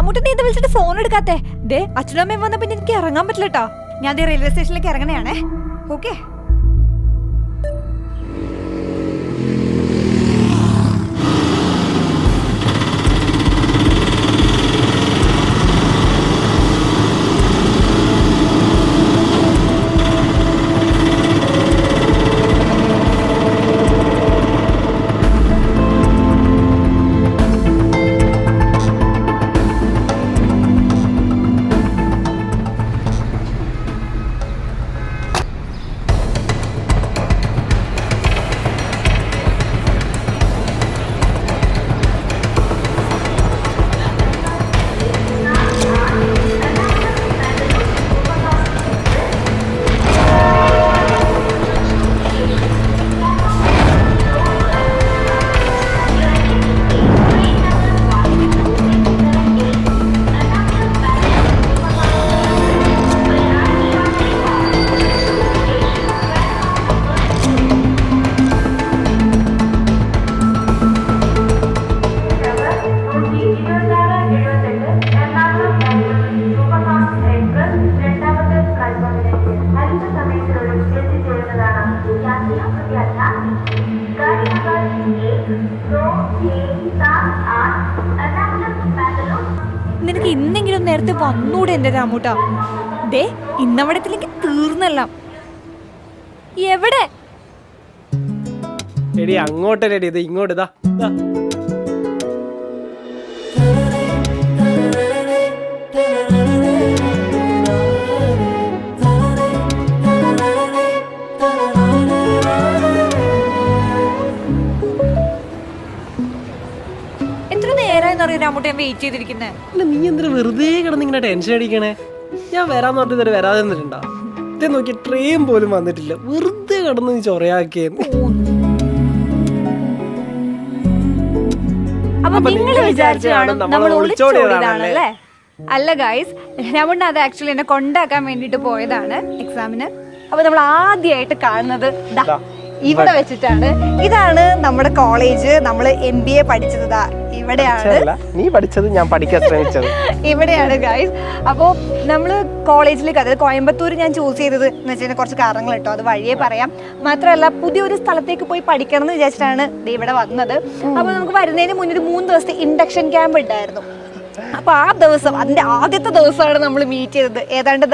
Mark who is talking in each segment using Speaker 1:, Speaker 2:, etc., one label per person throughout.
Speaker 1: രാമുട്ടൻ നീ എന്താ വിളിച്ചിട്ട് ഫോൺ എടുക്കാത്തെ? ദേ അച്ഛനും അമ്മയും വന്ന പിന്നെ എനിക്ക് ഇറങ്ങാൻ പറ്റില്ല കേട്ടോ. ഞാൻ റെയിൽവേ സ്റ്റേഷനിലേക്ക് ഇറങ്ങണയാണേ. ഓക്കെ. നിനക്ക് ഇന്നെങ്കിലും നേരത്തെ വന്നൂടെ എന്റെ രാമൂട്ടാ? ദേ ഇന്നവിടത്തിലേക്ക് തീർന്നല്ല. എവിടെ
Speaker 2: എടി അങ്ങോട്ടല്ലേ ഇത് ഇങ്ങോട്ട് ഇതാ.
Speaker 1: എത്ര നേരമായെന്നറിയാം രാമൂട്ട ഞാൻ വെയിറ്റ് ചെയ്തിരിക്കുന്നേ.
Speaker 2: നീ എന്തിനാ വെറുതെ കിടന്ന് ഇങ്ങനെ ടെൻഷൻ അടിക്കണേ? ഞാൻ വരാന്ന് പറഞ്ഞിട്ട് ഇതുവരെ വരാതെ നിന്നിട്ടുണ്ടോ? ഇത് നോക്കി ട്രെയിൻ പോലും വന്നിട്ടില്ല, വെറുതെ കിടന്ന് നീ ചൊറയാക്കിയെന്ന്.
Speaker 1: അപ്പൊ നിങ്ങൾ വിചാരിച്ചു കാണും നമ്മൾ ഒളിച്ചോടിയതാണല്ലേ? അല്ല ഗൈസ്, രാമുണ്ണ അത് ആക്ച്വലി എന്നെ കൊണ്ടാക്കാൻ വേണ്ടിട്ട് പോയതാണ് എക്സാമിന്. അപ്പൊ നമ്മൾ ആദ്യമായിട്ട് കാണുന്നത് ഇവിടെ വെച്ചിട്ടാണ്. ഇതാണ് നമ്മുടെ കോളേജ്. നമ്മൾ MBA പഠിച്ചത് ഇവിടെയാണ്.
Speaker 2: നീ പഠിച്ചത് ഞാൻ പഠിക്കാൻ ശ്രമിച്ചത്
Speaker 1: ഇവിടെയാണ് ഗൈസ്. അപ്പോൾ നമ്മൾ കോളേജിലേക്ക്, അതായത് കോയമ്പത്തൂർ ഞാൻ ചൂസ് ചെയ്തത് എന്ന് വെച്ചാൽ കുറച്ച് കാരണങ്ങൾ കേട്ടോ, അത് വഴിയേ പറയാം. മാത്രമല്ല പുതിയൊരു സ്ഥലത്തേക്ക് പോയി പഠിക്കണം എന്ന് വിചാരിച്ചിട്ടാണ് ഇവിടെ വന്നത്. അപ്പോൾ നമുക്ക് വരുന്നതിന് മുന്നേ ഒരു 3 ദിവസത്തെ ഇൻഡക്ഷൻ ക്യാമ്പ് ഉണ്ടായിരുന്നു. അപ്പൊ ആ ദിവസം, അതിന്റെ ആദ്യത്തെ ദിവസമാണ് നമ്മൾ മീറ്റ് ചെയ്തത്. ഏതാണ്ട്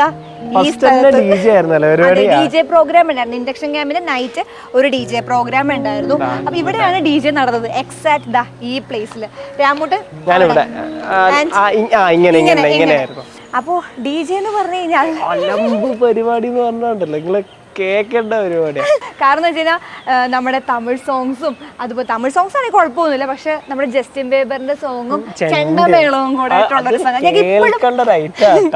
Speaker 1: ഈ സ്ഥലത്ത് DJ പ്രോഗ്രാം ഉണ്ടായിരുന്നു. ഇൻഡക്ഷൻ ക്യാമ്പിന്റെ നൈറ്റ് ഒരു DJ പ്രോഗ്രാം ഉണ്ടായിരുന്നു. അപ്പൊ ഇവിടെയാണ് DJ നടന്നത്. എക്സാക്ട് ഈ പ്ലേസിൽ. രാമൂട്ട് അപ്പോ DJ എന്ന് പറഞ്ഞു കഴിഞ്ഞാൽ
Speaker 2: പരിപാടി എന്ന് പറഞ്ഞോണ്ടല്ലോ നിങ്ങള് കേക്കേണ്ട പരിപാടിയാണ്.
Speaker 1: കാരണം എന്ന് വെച്ച് കഴിഞ്ഞാൽ നമ്മുടെ തമിഴ് സോങ്സും, അതുപോലെ തമിഴ് സോങ്സ് ആണെങ്കിൽ കുഴപ്പമൊന്നുമില്ല, പക്ഷെ നമ്മുടെ ജസ്റ്റിൻ ബീബറിന്റെ സോങ്ങും ചെണ്ടമേളവും കൂടെ ആയിട്ടുള്ളൊരു സോങ്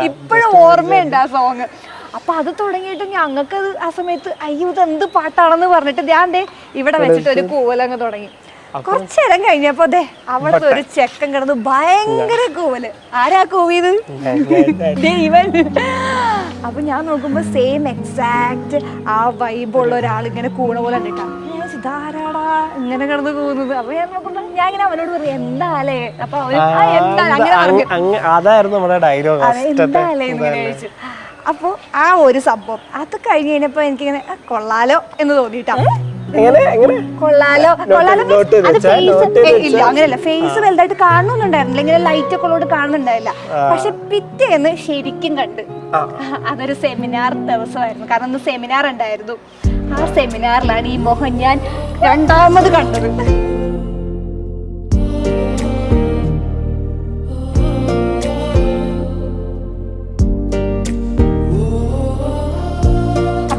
Speaker 1: ഇപ്പോഴും ഓർമ്മയുണ്ട് ആ സോങ്. അപ്പൊ അത് തുടങ്ങിയിട്ട് ഞങ്ങൾക്ക് ആ സമയത്ത് അയ്യോ ഇത് എന്ത് പാട്ടാണെന്ന് പറഞ്ഞിട്ട് ഞാൻ ഇവിടെ വെച്ചിട്ട് ഒരു കൂവലങ്ങ് തുടങ്ങി. കുറച്ചേരം കഴിഞ്ഞപ്പോ അവിടെ ഒരു ചെക്കൻ കിടന്നു ഭയങ്കര കൂവല്. ആരാ കൂവിയത്? ഇവൻ. അപ്പൊ ഞാൻ നോക്കുമ്പോ സെയിം എക്സാക്ട് ആ വൈബുള്ള ഒരാൾ ഇങ്ങനെ കൂണ പോലെ കണ്ടിട്ടാ. ഞാൻ ഇതാരാടാ ഇങ്ങനെ കിടന്ന് കൂവുന്നത്? അപ്പൊ ഞാൻ നോക്കുമ്പോ ഞാൻ ഇങ്ങനെ അവനോട് പറയും എന്താലേ? അപ്പൊ അവന്
Speaker 2: അതായിരുന്നു നമ്മുടെ ഡയലോഗ്.
Speaker 1: എന്താലേ ഇങ്ങനെ ചോദിച്ചു. അപ്പൊ ആ ഒരു സംഭവം അത് കഴിഞ്ഞ് കഴിഞ്ഞപ്പോ എനിക്കിങ്ങനെ കൊള്ളാലോ എന്ന് തോന്നിട്ടാ. കൊള്ളാലോ ഇല്ല, അങ്ങനെയല്ല. ഫേസ് വലുതായിട്ട് കാണുന്നുണ്ടായിരുന്നില്ല, ഇങ്ങനെ ലൈറ്റ് ഒക്കെ ഉള്ളോട് കാണുന്നുണ്ടായില്ല. പക്ഷെ പിറ്റേന്ന് ശരിക്കും കണ്ട്. അതൊരു സെമിനാർ ദിവസമായിരുന്നു, കാരണം അന്ന് സെമിനാർ ഉണ്ടായിരുന്നു. ആ സെമിനാറിലാണ് ഈ മോഹൻ ഞാൻ രണ്ടാമത് കണ്ടത്.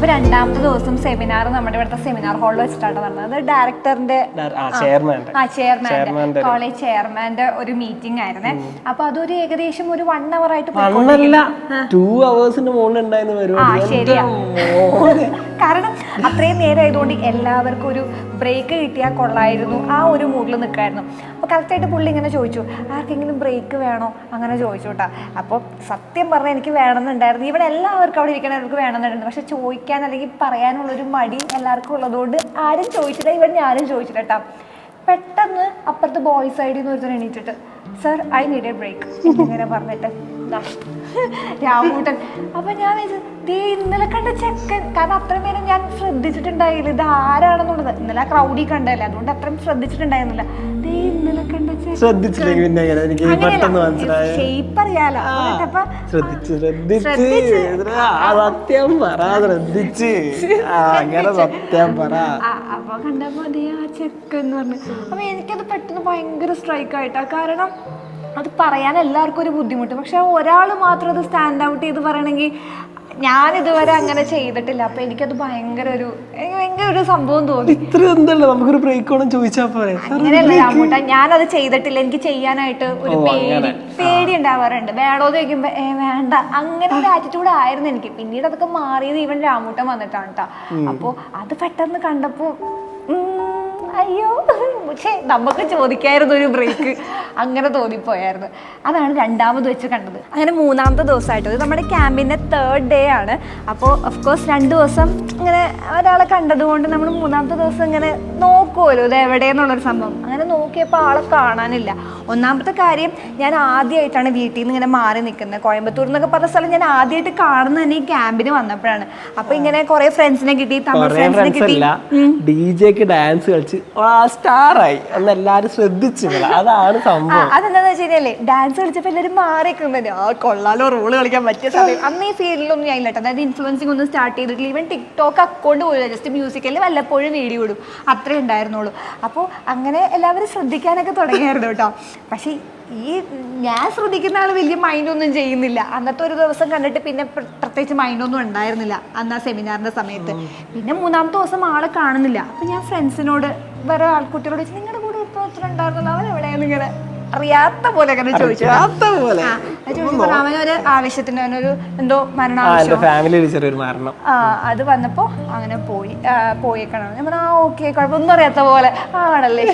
Speaker 1: രണ്ടാമത്തെ ദിവസം സെമിനാർ നമ്മുടെ ഇവിടുത്തെ സെമിനാർ ഹാളിൽ വെച്ചിട്ടാണ് നടന്നത്. ഡയറക്ടറിന്റെ ചെയർമാന്റെ കോളേജ് ചെയർമാന്റെ ഒരു മീറ്റിംഗ് ആയിരുന്നേ. അപ്പൊ അതൊരു ഏകദേശം ഒരു 1 hour ആയിട്ട് ശരിയാ. കാരണം അത്രയും നേരം ആയതുകൊണ്ട് എല്ലാവർക്കും ഒരു ബ്രേക്ക് കിട്ടിയാൽ കൊള്ളായിരുന്നു, ആ ഒരു മൂഡിൽ നിൽക്കായിരുന്നു. അപ്പോൾ കറക്റ്റായിട്ട് പുള്ളി ഇങ്ങനെ ചോദിച്ചു, ആർക്കെങ്കിലും ബ്രേക്ക് വേണോ അങ്ങനെ ചോദിച്ചു കേട്ടോ. അപ്പോൾ സത്യം പറഞ്ഞാൽ എനിക്ക് വേണമെന്നുണ്ടായിരുന്നു. ഇവിടെ എല്ലാവർക്കും അവിടെ ഇരിക്കണവർക്ക് വേണമെന്നുണ്ടായിരുന്നു. പക്ഷെ ചോദിക്കാൻ അല്ലെങ്കിൽ പറയാനുള്ളൊരു മടി എല്ലാവർക്കും ഉള്ളതുകൊണ്ട് ആരും ചോദിച്ചില്ല. ഇവിടെ ഞാനും ചോദിച്ചില്ല കേട്ടോ. പെട്ടെന്ന് അപ്പുറത്ത് ബോയ്സ് സൈഡിൽ നിന്ന് ഒരുത്തരം എണീറ്റിട്ട് sir I need a break ഇങ്ങനെ പറഞ്ഞിട്ട് രാമൂട്ടൻ. അപ്പൊ ഞാൻ ഇന്നലെ കണ്ട ചെക്കൻ, കാരണം അത്രയും നേരം ഞാൻ ശ്രദ്ധിച്ചിട്ടുണ്ടായില്ല ഇത് ആരാണെന്നുള്ളത്. ഇന്നലെ ക്രൗഡി കണ്ടല്ലേ, അതുകൊണ്ട് അത്രയും ശ്രദ്ധിച്ചിട്ടുണ്ടായിരുന്നില്ല. ഇന്നലെ കണ്ട ഷേപ്പ് അറിയാലോ. അപ്പൊ അപ്പൊ കണ്ടപ്പോ ആ ചെക്കൻ എന്ന് പറഞ്ഞു. അപ്പൊ എനിക്കത് പെട്ടെന്ന് ഭയങ്കര സ്ട്രൈക്ക് ആയിട്ടാ. കാരണം അത് പറയാൻ എല്ലാവർക്കും ഒരു ബുദ്ധിമുട്ട്, പക്ഷെ ഒരാൾ മാത്രം അത് സ്റ്റാൻഡ് ഔട്ട് ചെയ്ത് പറയണമെങ്കിൽ ഞാനിതുവരെ അങ്ങനെ ചെയ്തിട്ടില്ല. അപ്പൊ എനിക്കത് ഭയങ്കര ഒരു സംഭവം തോന്നി.
Speaker 2: നമുക്കൊരു ബ്രേക്ക് വേണം ചോദിച്ചാ പോലെ.
Speaker 1: അങ്ങനെയല്ല രാമൂട്ട, ഞാനത് ചെയ്തിട്ടില്ല. എനിക്ക് ചെയ്യാനായിട്ട് ഒരു പേടി ഉണ്ടാവാറുണ്ട്. വേണോന്ന് ചോദിക്കുമ്പോ വേണ്ട, അങ്ങനെ ഒരു ആറ്റിറ്റ്യൂഡ് ആയിരുന്നു എനിക്ക്. പിന്നീട് അതൊക്കെ മാറിയത് ഈവൻ രാമൂട്ടൻ വന്നിട്ടാണ് കേട്ടോ. അപ്പൊ അത് പെട്ടെന്ന് കണ്ടപ്പോ അയ്യോ, പക്ഷേ നമുക്ക് ചോദിക്കായിരുന്നു ഒരു ബ്രേക്ക്, അങ്ങനെ തോന്നിപ്പോയായിരുന്നു. അതാണ് രണ്ടാമത് വെച്ച് കണ്ടത്. അങ്ങനെ മൂന്നാമത്തെ ദിവസമായിട്ട് നമ്മുടെ ക്യാമ്പിൻ്റെ 3rd ഡേ ആണ്. അപ്പോൾ ഓഫ്കോഴ്സ് 2 ദിവസം ഇങ്ങനെ ഒരാളെ കണ്ടതുകൊണ്ട് നമ്മൾ മൂന്നാമത്തെ ദിവസം ഇങ്ങനെ നോക്കുമല്ലോ ഇത് എവിടെയെന്നുള്ളൊരു സംഭവം. അങ്ങനെ നോക്കിയപ്പോൾ ആളെ കാണാനില്ല. ഒന്നാമത്തെ കാര്യം, ഞാൻ ആദ്യമായിട്ടാണ് വീട്ടിൽ നിന്ന് ഇങ്ങനെ മാറി നിൽക്കുന്നത്. കോയമ്പത്തൂർ എന്നൊക്കെ പറഞ്ഞ സ്ഥലം ഞാൻ ആദ്യമായിട്ട് കാണുന്നത് തന്നെ ഈ ക്യാമ്പിന് വന്നപ്പോഴാണ്. അപ്പൊ ഇങ്ങനെ കുറെ ഫ്രണ്ട്സിനെ കിട്ടി, തമിഴ് ഫ്രണ്ട്സിനെ കിട്ടി.
Speaker 2: ഡിജെക്ക് ഡാൻസ് കളിച്ച് സ്റ്റാറായി എന്ന് എല്ലാരും ശ്രദ്ധിച്ചു. അതാണ് സംഭവം.
Speaker 1: അതെന്താന്ന് വെച്ച് കഴിഞ്ഞാലേ, ഡാൻസ് കളിച്ചപ്പോ എല്ലാവരും മാറിക്കുന്നത് കൊള്ളാലോ, റോള് കളിക്കാൻ പറ്റിയ സമയം. അന്ന് ഈ ഫീൽഡിലൊന്നും ഞാൻ ഇല്ല. അതായത് ഇൻഫ്ലുവൻസിങ് ഒന്നും സ്റ്റാർട്ട് ചെയ്തിട്ടില്ല. ഈവൻ ടിക്ടോക്ക് അക്കൗണ്ട് പോലും ജസ്റ്റ് മ്യൂസിക്കലിൽ വല്ലപ്പോഴും വീഡിയോ ഇടും, അത്രേ ഉണ്ടായിരുന്നുള്ളൂ. അപ്പോൾ അങ്ങനെ എല്ലാവരും ശ്രദ്ധിക്കാനൊക്കെ തുടങ്ങിയായിരുന്നു കേട്ടോ. പക്ഷേ ഞാൻ ശ്രദ്ധിക്കുന്ന ആൾ വലിയ മൈൻഡൊന്നും ചെയ്യുന്നില്ല. അന്നത്തെ ഒരു ദിവസം കണ്ടിട്ട് പിന്നെ പ്രത്യേകിച്ച് മൈൻഡൊന്നും ഉണ്ടായിരുന്നില്ല അന്ന് ആ സെമിനാറിൻ്റെ സമയത്ത്. പിന്നെ മൂന്നാമത്തെ ദിവസം ആളെ കാണുന്നില്ല. അപ്പം ഞാൻ ഫ്രണ്ട്സിനോട് വേറെ ആൾക്കുട്ടികളോട് ചോദിച്ചു, നിങ്ങളുടെ കൂടെ ഇപ്പോൾ ഉണ്ടായിരുന്നല്ലോ, അവൻ എവിടെയാന്ന് ഇങ്ങനെ അറിയാത്ത പോലെ അങ്ങനെ ചോദിച്ചു. അവനൊരു ആവശ്യത്തിന്, അവനൊരു എന്തോ മരണം, അത് വന്നപ്പോ അങ്ങനെ പോയേക്കണം. ഞാൻ പറഞ്ഞാൽ ഓക്കെ, കുഴപ്പമൊന്നും അറിയാത്ത പോലെ. ആണല്ലേ,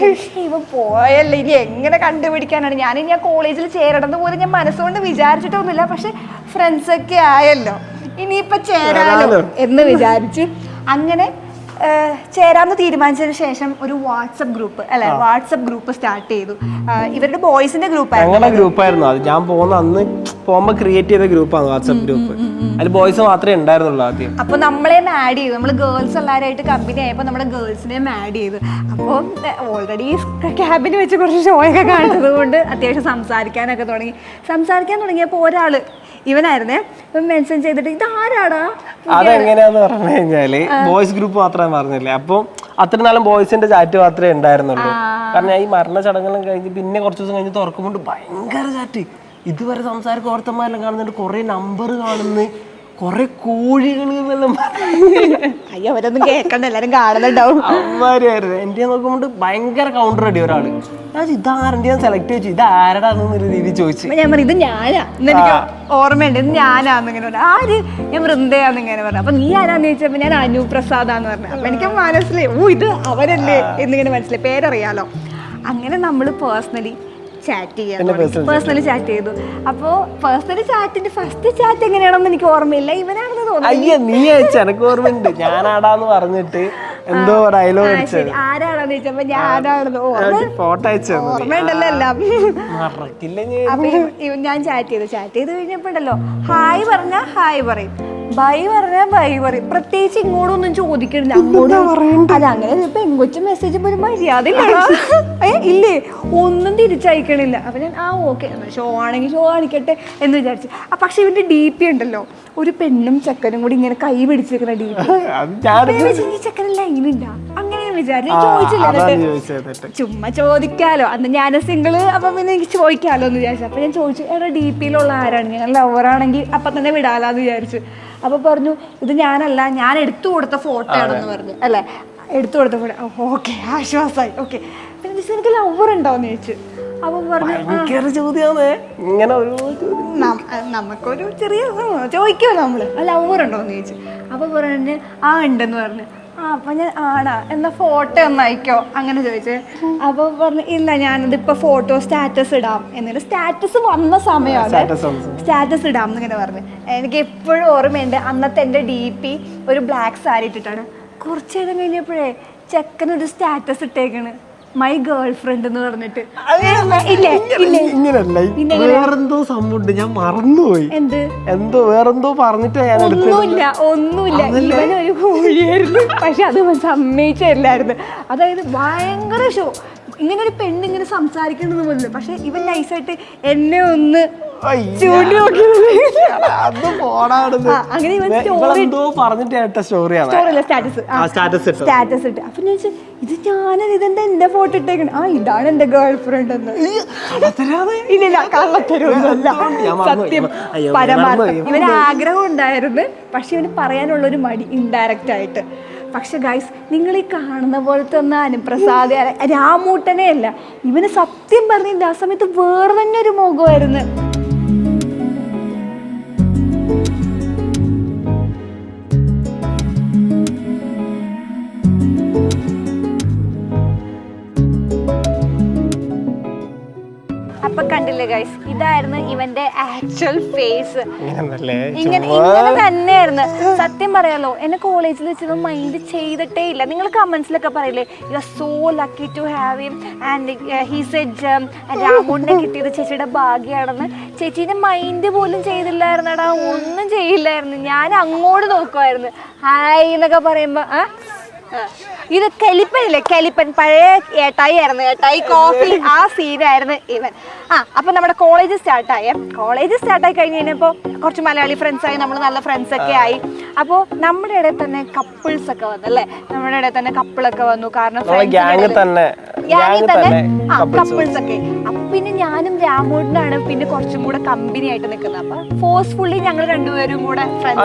Speaker 1: ഇവ പോയല്ലേ, ഇനി എങ്ങനെ കണ്ടുപിടിക്കാനാണ്. ഞാനിനി ആ കോളേജിൽ ചേരണമെന്ന് പോലും ഞാൻ മനസ്സുകൊണ്ട് വിചാരിച്ചിട്ടൊന്നുമില്ല. പക്ഷെ ഫ്രണ്ട്സൊക്കെ ആയല്ലോ, ഇനിയിപ്പൊ ചേരാലോ എന്ന് വിചാരിച്ച് അങ്ങനെ ചേരാമെന്ന് തീരുമാനിച്ചതിന് ശേഷം ഒരു വാട്സപ്പ് ഗ്രൂപ്പ് സ്റ്റാർട്ട് ചെയ്തു. ഇവരുടെ ബോയ്സിന്റെ
Speaker 2: ഗ്രൂപ്പായിരുന്നു അത്. ഞാൻ പോകുമ്പോ ക്രിയേറ്റ് ചെയ്ത ഗ്രൂപ്പാണ് വാട്സപ്പ് ഗ്രൂപ്പ്. അതിൽ ബോയ്സ് മാത്രമേ ഉണ്ടായിരുന്നുള്ളൂ ആദ്യം.
Speaker 1: അപ്പൊ നമ്മളെയും ആഡ് ചെയ്തു. നമ്മൾ ഗേൾസ് എല്ലാവരായിട്ട് കമ്പനി ആയപ്പോൾ നമ്മുടെ ഗേൾസിനെയും ആഡ് ചെയ്തു. അപ്പോൾ ഓൾറെഡി ക്യാബിന് വെച്ച് കുറച്ച് ഷോയൊക്കെ കാണുന്നത് കൊണ്ട് അത്യാവശ്യം സംസാരിക്കാൻ തുടങ്ങിയപ്പോൾ ഒരാള് ഇവനായിരുന്നേ മെൻഷൻ ചെയ്തിട്ട്, ഇതാരാടാ?
Speaker 2: അതെങ്ങനെയാന്ന് പറഞ്ഞു കഴിഞ്ഞാല് ബോയ്സ് ഗ്രൂപ്പ് മാത്രമേ പറഞ്ഞില്ലേ. അപ്പൊ അത്ര നാളും ബോയ്സിന്റെ ചാറ്റ് മാത്രമേ ഉണ്ടായിരുന്നുള്ളൂ. കാരണം ഈ മരണ ചടങ്ങെല്ലാം കഴിഞ്ഞ് പിന്നെ കുറച്ച് ദിവസം കഴിഞ്ഞ് തുറക്കുമ്പോൾ ഭയങ്കര ചാറ്റ്. ഇതുവരെ സംസാരിക്കും ഓർത്തന്മാരെല്ലാം കാണുന്നുണ്ട്, കുറെ നമ്പർ കാണുന്നു, കൊറേ കോഴികളെല്ലാം.
Speaker 1: അയ്യോ, അവരൊന്നും കേൾക്കണ്ട, എല്ലാരും കാണുന്നുണ്ടാവും.
Speaker 2: അമ്മാരായിരുന്നു. എന്റെ നോക്കുമ്പോൾ ഭയങ്കര കൗണ്ടർ അടി ഒരാള്. ഇതാരൻ്റെ സെലക്ട് ചെയ്തു, ഇത് ആരടാന്നൊരു രീതി ചോദിച്ചു.
Speaker 1: ഞാൻ പറഞ്ഞു, ഇത് ഞാനാ, എനിക്ക് ഓർമ്മയുണ്ട്, ഇത് ഞാനാന്ന് ഇങ്ങനെ പറഞ്ഞു. ആര്? ഞാൻ വൃന്ദയാന്ന് ഇങ്ങനെ പറഞ്ഞു. അപ്പൊ നീ ആരാന്ന് ചോദിച്ചപ്പോ ഞാൻ അനുപ്രസാദാന്ന് പറഞ്ഞു. അപ്പൊ എനിക്ക് മനസ്സിലായി, ഇത് അവരല്ലേ എന്നിങ്ങനെ മനസ്സിലായി, പേരറിയാലോ. അങ്ങനെ നമ്മൾ പേഴ്സണലി ചാറ്റ് ചെയ്തു. അപ്പോ പേഴ്സണലി ചാറ്റിന്റെ ഫസ്റ്റ് ചാറ്റ് എങ്ങനെയാണെന്ന് എനിക്ക് ഓർമ്മയില്ല. ഇവനാണെന്ന് തോന്നുന്നു.
Speaker 2: നീ എനിക്ക് ഓർമ്മയുണ്ട്, ഞാനാടാന്ന് പറഞ്ഞിട്ട് എന്തോ ഡയലോഗ്
Speaker 1: ആരാണെന്ന് ചോദിച്ചപ്പോ ഞാനാണെന്ന്
Speaker 2: ഫോട്ടോ
Speaker 1: ഓർമ്മയുണ്ടല്ലോ എല്ലാം. അപ്പൊ ഞാൻ ചാറ്റ് ചെയ്ത് കഴിഞ്ഞപ്പോണ്ടല്ലോ, ഹായ് പറഞ്ഞാ ഹായ് പറയും, ബൈ പറഞ്ഞാ ബൈ പറയും. പ്രത്യേകിച്ച് ഇങ്ങോട്ടൊന്നും ചോദിക്കണില്ല. അല്ല, അങ്ങനെ പെങ്കൊച്ചു മെസ്സേജ് ഒരു മര്യാദ ഇല്ലേ, ഒന്നും തിരിച്ചയക്കണില്ല. അപ്പൊ ഞാൻ ഓക്കെ, ഷോ ആണെങ്കിൽ ഷോ കാണിക്കട്ടെ എന്ന് വിചാരിച്ചു. പക്ഷെ ഇവന്റെ DP ഉണ്ടല്ലോ, ഒരു പെണ്ണും ചെക്കനും കൂടി ഇങ്ങനെ കൈ പിടിച്ചിരിക്കുന്ന DP. ഈ ചെക്കൻ ലൈനില്ല, അങ്ങനെ വിചാരിച്ചു. ചോദിച്ചില്ല, ചുമ്മാ ചോദിക്കാലോ, അന്ന് ഞാൻ സിംഗിള്, അപ്പൊ പിന്നെ എനിക്ക് ചോദിക്കാലോ എന്ന് വിചാരിച്ചു. അപ്പൊ ഞാൻ ചോദിച്ചു, എടാ DP-യിലുള്ള ആരാണ്? ഞാൻ ലവറാണെങ്കിൽ അപ്പൊ തന്നെ വിടാലാന്ന് വിചാരിച്ചു. അപ്പൊ പറഞ്ഞു, ഇത് ഞാനല്ല, ഞാൻ എടുത്തു കൊടുത്ത ഫോട്ടോ ആണെന്ന് പറഞ്ഞു. അല്ലെ, എടുത്തു കൊടുത്ത ഫോട്ടോ. ഓക്കെ, ആശ്വാസമായി. ഓക്കെ, പിന്നെ എനിക്ക് ലവർ ഉണ്ടോന്ന് ചോദിച്ചു. അപ്പൊ പറഞ്ഞു, നമുക്കൊരു ചെറിയ ചോദിക്കുമല്ലോ നമ്മള്, ലവർ ഉണ്ടോന്ന് ചോദിച്ചു. അപ്പൊ പറഞ്ഞു, ഉണ്ടെന്ന് പറഞ്ഞു. അപ്പൊ ഞാൻ ആടാ, എന്നാ ഫോട്ടോ ഒന്ന് അയക്കോ അങ്ങനെ ചോദിച്ചേ. അപ്പൊ പറഞ്ഞു, ഇല്ല, ഞാനതിപ്പോ ഫോട്ടോ സ്റ്റാറ്റസ് ഇടാം. എന്നിട്ട് സ്റ്റാറ്റസ് വന്ന സമയമാണ്, സ്റ്റാറ്റസ് ഇടാം എന്നിങ്ങനെ പറഞ്ഞു. എനിക്ക് എപ്പോഴും ഓർമ്മയുണ്ട്, അന്നത്തെ എൻ്റെ DP ഒരു ബ്ലാക്ക് സാരി ഇട്ടിട്ടാണ്. കുറച്ച് നേരം കഴിഞ്ഞപ്പോഴേ ചെക്കനൊരു സ്റ്റാറ്റസ് ഇട്ടേക്കണ്, മൈ ഗേൾ ഫ്രണ്ട് എന്ന് പറഞ്ഞിട്ട്.
Speaker 2: ഇങ്ങനല്ല, വേറെന്തോ സംഭവം ഞാൻ മറന്നുപോയി. എന്തോ വേറെന്തോ പറഞ്ഞിട്ട് ഞാൻ
Speaker 1: ഒന്നുമില്ല ഇവനൊരു കോഴിയായിരുന്നു. പക്ഷെ അത് സമ്മതിച്ചില്ലായിരുന്നു. അതായത് ഭയങ്കര ഷോ. ഇങ്ങനെ ഒരു പെണ്ണ് ഇങ്ങനെ സംസാരിക്കണമെന്ന് പോലും. പക്ഷെ ഇവൻ നൈസായിട്ട് എന്നെ ഒന്ന് ചൂണ്ടി നോക്കിയത്. അങ്ങനെ ഇവൻ സ്റ്റാറ്റസ് ഇട്ട്. അപ്പൊ ഞാൻ ഇത് ഇതെന്താ എന്റെ ഫോട്ടോ ഇട്ടേക്കണ? ഇതാണ് എന്റെ ഗേൾ ഫ്രണ്ട് എന്ന്. ഇല്ല കള്ളത്തരൊന്നുമല്ല, സത്യം പരമാർത്ഥം. ഇവന് ആഗ്രഹം ഉണ്ടായിരുന്നു, പക്ഷെ ഇവന് പറയാനുള്ള ഒരു മടി ഇൻഡയറക്റ്റ് ആയിട്ട്. പക്ഷെ ഗൈസ്, നിങ്ങൾ ഈ കാണുന്ന പോലത്തെ ഒന്നും അനുപ്രസാദ് രാമൂട്ടനെ അല്ല. ഇവന് സത്യം പറഞ്ഞില്ല, ആ സമയത്ത് വേറെ തന്നെ ഒരു മുഖമായിരുന്നു. അപ്പൊ കണ്ടില്ലേ ഗൈസ്, ഇതായിരുന്നു ഇവന്റെ ആക്ച്വൽ ഫേസ്. ഇങ്ങനെ തന്നെയായിരുന്നു. സത്യം പറയാലോ, എന്നെ കോളേജിൽ വെച്ച് മൈൻഡ് ചെയ്തിട്ടേ ഇല്ല. നിങ്ങൾ കമന്റ്സിലൊക്കെ പറയില്ലേ, you are so lucky to have him and he's a gem, രാമുണ്ടെ കിട്ടിയത് ചേച്ചിയുടെ ഭാഗ്യമാണെന്ന്. ചേച്ചീനെ മൈൻഡ് പോലും ചെയ്തില്ലായിരുന്നടാ, ഒന്നും ചെയ്യില്ലായിരുന്നു. ഞാൻ അങ്ങോട്ട് നോക്കുമായിരുന്നു. ഹായ് എന്നൊക്കെ പറയുമ്പോ ഇത് കലിപ്പനില്ലേ, കലിപ്പൻ പഴയ ഏട്ടായി ആയിരുന്നു. ഏട്ടായി കോഫി ആ സീനായിരുന്നു ഇവൻ. അപ്പൊ നമ്മുടെ കോളേജ് സ്റ്റാർട്ടായി കഴിഞ്ഞ് കഴിഞ്ഞപ്പോൾ കുറച്ച് മലയാളി ഫ്രണ്ട്സായി, നമ്മൾ നല്ല ഫ്രണ്ട്സൊക്കെ ആയി. അപ്പോൾ നമ്മുടെ ഇടയിൽ തന്നെ കപ്പിൾസ് ഒക്കെ വന്നു അല്ലേ, നമ്മുടെ ഇടയിൽ തന്നെ കപ്പിളൊക്കെ വന്നു. കാരണം കപ്പിൾസ് ഒക്കെ. അപ്പൊ പിന്നെ ഞാനും രാമൂടിനാണ് പിന്നെ കുറച്ചും കൂടെ കമ്പനി ആയിട്ട് നിൽക്കുന്നത്. അപ്പൊ ഫോഴ്സ്ഫുള്ളി ഞങ്ങൾ രണ്ടുപേരും കൂടെ ഫ്രണ്ട്സ്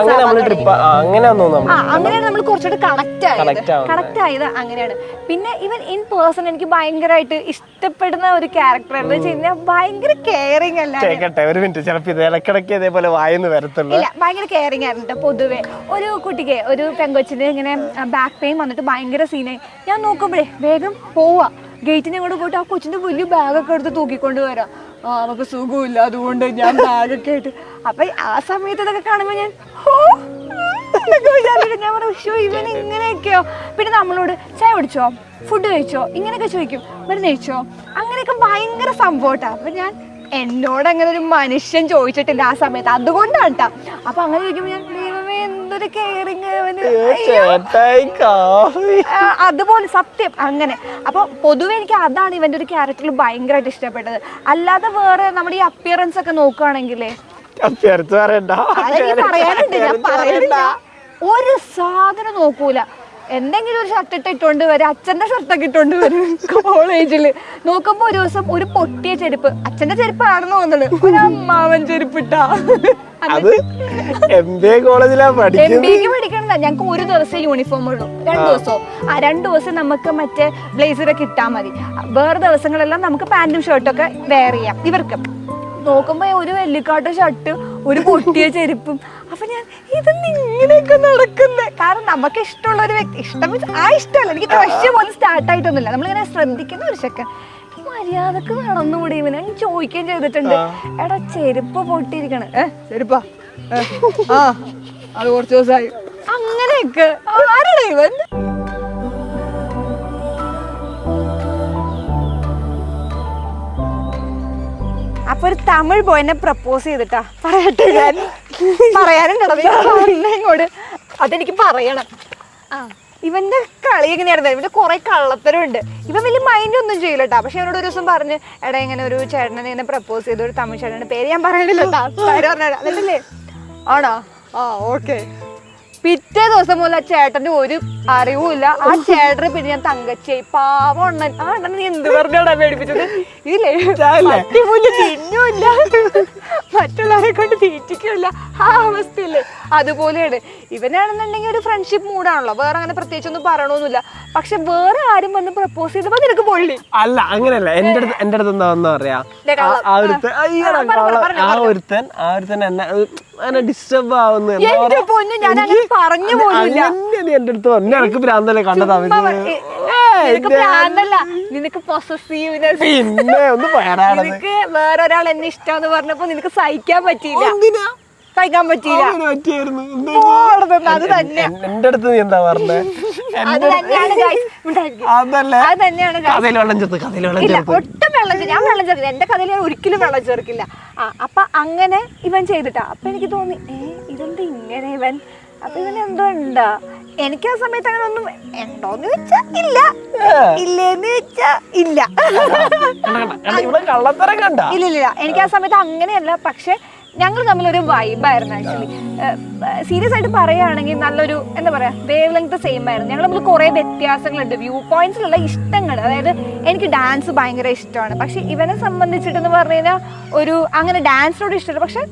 Speaker 1: അങ്ങനെയാണ് നമ്മൾ കുറച്ചുകൂടെ കണക്ട് ആയത് അങ്ങനെയാണ്. പിന്നെ ഇവൻ ഇൻ പേഴ്സൺ എനിക്ക് ഭയങ്കരമായിട്ട് ഇഷ്ടപ്പെടുന്ന ഒരു ക്യാരക്ടർ എന്ന് വെച്ച് കഴിഞ്ഞാൽ ഭയങ്കര കെയറിങ് അല്ല. ഭയങ്കര കെയറിങ് ആയിരുന്നു പൊതുവെ. ഒരു കുട്ടിക്ക്, ഒരു പെങ്കൊച്ചിന് ഇങ്ങനെ ബാക്ക് പെയിൻ വന്നിട്ട് ഭയങ്കര സീനായി. ഞാൻ നോക്കുമ്പോഴേ വേഗം പോവാ, ഗേറ്റിനെ കൂടെ പോയിട്ട് ആ കൊച്ചിന്റെ വലിയ ബാഗൊക്കെ എടുത്ത് തൂക്കിക്കൊണ്ട് വരാം. നമുക്ക് സുഖമില്ല, അതുകൊണ്ട് ഞാൻ ബാഗൊക്കെ ആയിട്ട്. അപ്പൊ ആ സമയത്ത് ഇതൊക്കെ കാണുമ്പോ ഞാൻ ഞാൻ പറഞ്ഞു, ഇവൻ ഇങ്ങനെയൊക്കെയോ. പിന്നെ നമ്മളോട് ചായ കുടിച്ചോ, ഫുഡ് കഴിച്ചോ, ഇങ്ങനെയൊക്കെ ചോദിക്കും. മരുന്ന് കഴിച്ചോ, അങ്ങനെയൊക്കെ ഭയങ്കര സംഭവട്ടാ. അപ്പൊ ഞാൻ എന്നോട് അങ്ങനെ ഒരു മനുഷ്യൻ ചോദിച്ചിട്ടില്ല ആ സമയത്ത്, അതുകൊണ്ടാണ് കേട്ടോ. അപ്പൊ അങ്ങനെ ചോദിക്കുമ്പോ ഞാൻ ദൈവമേ എന്തൊരു കെയറിങ്. അതുപോലെ സത്യം അങ്ങനെ. അപ്പൊ പൊതുവെ എനിക്ക് അതാണ് ഇവന്റെ ഒരു ക്യാരക്ടറിൽ ഭയങ്കരമായിട്ട് ഇഷ്ടപ്പെട്ടത്. അല്ലാതെ വേറെ നമ്മുടെ ഈ അപ്പിയറൻസ് ഒക്കെ നോക്കുകയാണെങ്കിലേ പറയാനുണ്ട്, ഞാൻ പറയുന്നില്ല. ഒരു സാധനം നോക്കൂല, എന്തെങ്കിലും ഒരു ഷർട്ട് ഇട്ടുകൊണ്ട് വരും, അച്ഛന്റെ ഷർട്ടൊക്കെ ഇട്ടുകൊണ്ട് വരും. കോളേജില് നോക്കുമ്പോ ഒരു ദിവസം ഒരു പൊട്ടിയ ചെരുപ്പ്, അച്ഛന്റെ ചെരുപ്പാണെന്ന് തോന്നുന്നത്, ഒരു അമ്മാവൻ ചെരുപ്പിട്ടാ. പഠിക്കണ ഞങ്ങക്ക് ഒരു ദിവസം യൂണിഫോം ഉള്ളൂ, 2 ദിവസവും. 2 ദിവസം നമുക്ക് മറ്റേ ബ്ലേസറൊക്കെ ഇട്ടാൽ മതി. വേറെ ദിവസങ്ങളെല്ലാം നമുക്ക് പാന്റും ഷർട്ടൊക്കെ വെയർ ചെയ്യാം. ഇവർക്ക് നോക്കുമ്പോ ഒരു വെള്ളിക്കാട്ട് ഷർട്ട്, ഒരു പൊട്ടിയ ചെരുപ്പും. അപ്പൊ ഞാൻ ഇതൊന്നും ഇങ്ങനെയൊക്കെ നടക്കുന്നത്. കാരണം നമുക്ക് ഇഷ്ടമുള്ള ഒരു വ്യക്തി, ഇഷ്ടം ആ ഇഷ്ടമല്ല, എനിക്ക് ക്രഷ് പോലും സ്റ്റാർട്ടായിട്ടൊന്നുമില്ല. നമ്മളിങ്ങനെ ശ്രദ്ധിക്കുന്ന ഒരു സെക്കൻഡ് മര്യാദക്ക് നടന്നുകൂടി ഇവന്. ഞാൻ ചോദിക്കുകയും ചെയ്തിട്ടുണ്ട്, എടാ ചെരുപ്പ് പൊട്ടിയിരിക്കണ. ചെരുപ്പാ? അത് കുറച്ച് ദിവസമായി. അങ്ങനെയൊക്കെ ആരാണ് ഇവൻ? അപ്പൊ ഒരു തമിഴ് ബോയിനെ പ്രപ്പോസ് ചെയ്തിട്ടാ പറയട്ടെ. ഞാൻ പറയാനുണ്ടോ ഇങ്ങോട്ട്? അതെനിക്ക് പറയണം. ഇവന്റെ കളി എങ്ങനെയായിരുന്നു? ഇവന്റെ കുറെ കള്ളത്തരമുണ്ട്. ഇവൻ വലിയ മൈൻഡ് ഒന്നും ചെയ്യില്ല കേട്ടോ. പക്ഷെ എന്നോട് ഒരു ദിവസം പറഞ്ഞ്, എടാ ഇങ്ങനെ ഒരു ചേട്ടനെ ഇങ്ങനെ പ്രപ്പോസ് ചെയ്തു, ഒരു തമിഴ് ചേട്ടൻ്റെ പേര് ഞാൻ പറയണില്ല കേട്ടോ, പറഞ്ഞല്ലേ? ആണോ? ഓക്കെ. പിറ്റേ ദിവസം മുതൽ ആ ചേട്ടന്റെ ഒരു അറിവുമില്ല. ആ ചേട്ടന് പിന്നെ ഞാൻ തങ്കച്ചായി. പാവം അണ്ണൻ. ആ അണ്ണൻ നീ എന്ത് പറഞ്ഞാടാ പേടിപ്പിച്ചത്? ഇല്ലേ തിന്നുമില്ല, മറ്റുള്ളവരെ കൊണ്ട് തീറ്റിക്കില്ല, ആ അവസ്ഥയില്ലേ? അതുപോലെയാണ് ഇവനാണെന്നുണ്ടെങ്കിൽ ഒരു ഫ്രണ്ട്ഷിപ്പ് മൂഡാണല്ലോ, വേറെ അങ്ങനെ പ്രത്യേകിച്ച് ഒന്നും പറയണമൊന്നുമില്ല. പക്ഷെ വേറെ ആരും വന്ന് പ്രപ്പോസ് ചെയ്തപ്പോ നിനക്ക് പൊള്ളി.
Speaker 2: അല്ല അങ്ങനെയല്ല, എന്റെ അടുത്ത് എന്താ പറയാ, ഒരുത്തൻ എന്നെ ഡിസ്റ്റർബ് ആവുന്നു.
Speaker 1: ഞാൻ അങ്ങനെ പറഞ്ഞു പോലില്ല.
Speaker 2: എന്റെ അടുത്ത് വന്നു, എനിക്ക് ഭ്രാന്തല്ലേ കണ്ടതാ.
Speaker 1: നിനക്ക് പൊസസീവ്നെസ്, നിനക്ക് വേറൊരാൾ എന്നെ ഇഷ്ടമെന്ന് പറഞ്ഞപ്പോ നിനക്ക് സഹിക്കാൻ പറ്റിയില്ല. അത് തന്നെ
Speaker 2: എന്റെ അടുത്ത് നീ എന്താ പറഞ്ഞേ?
Speaker 1: അത് തന്നെയാണ് guys.
Speaker 2: അതല്ലേ
Speaker 1: അത് തന്നെയാണ് guys.
Speaker 2: കഥയിൽ വെള്ളം ചേർത്ത്
Speaker 1: ഇല്ല, ഒട്ടും ഞാൻ വെള്ളം ചേർക്കില്ല. എന്റെ കഥയിൽ ഞാൻ ഒരിക്കലും വെള്ളം ചേർക്കില്ല. അപ്പൊ അങ്ങനെ ഇവൻ ചെയ്തിട്ടാ. അപ്പൊ എനിക്ക് തോന്നി ഇതെന്താ ഇങ്ങനെ ഇവൻ, അപ്പൊ ഇവൻ എന്തോ ഉണ്ടാ. എനിക്ക് ആ സമയത്ത് അങ്ങനെ ഒന്നും ഉണ്ടോന്ന് വെച്ചാ ഇല്ല, ഇല്ലേന്ന് വെച്ചാ ഇല്ല. ഇല്ല, എനിക്ക് ആ സമയത്ത് അങ്ങനെയല്ല. പക്ഷെ ഞങ്ങൾ തമ്മിലൊരു വൈബായിരുന്നു. ആക്ച്വലി സീരിയസ് ആയിട്ട് പറയുകയാണെങ്കിൽ നല്ലൊരു എന്താ പറയാ വേവ് ലെങ്ത് സെയിം ആയിരുന്നു. ഞങ്ങൾ തമ്മിൽ കുറേ വ്യത്യാസങ്ങളുണ്ട്, വ്യൂ പോയിന്റ്സിലുള്ള ഇഷ്ടങ്ങൾ. അതായത് എനിക്ക് ഡാൻസ് ഭയങ്കര ഇഷ്ടമാണ്. പക്ഷെ ഇവനെ സംബന്ധിച്ചിട്ടെന്ന് പറഞ്ഞു കഴിഞ്ഞാൽ ഒരു അങ്ങനെ ഡാൻസിനോട് ഇഷ്ടമല്ല. പക്ഷെ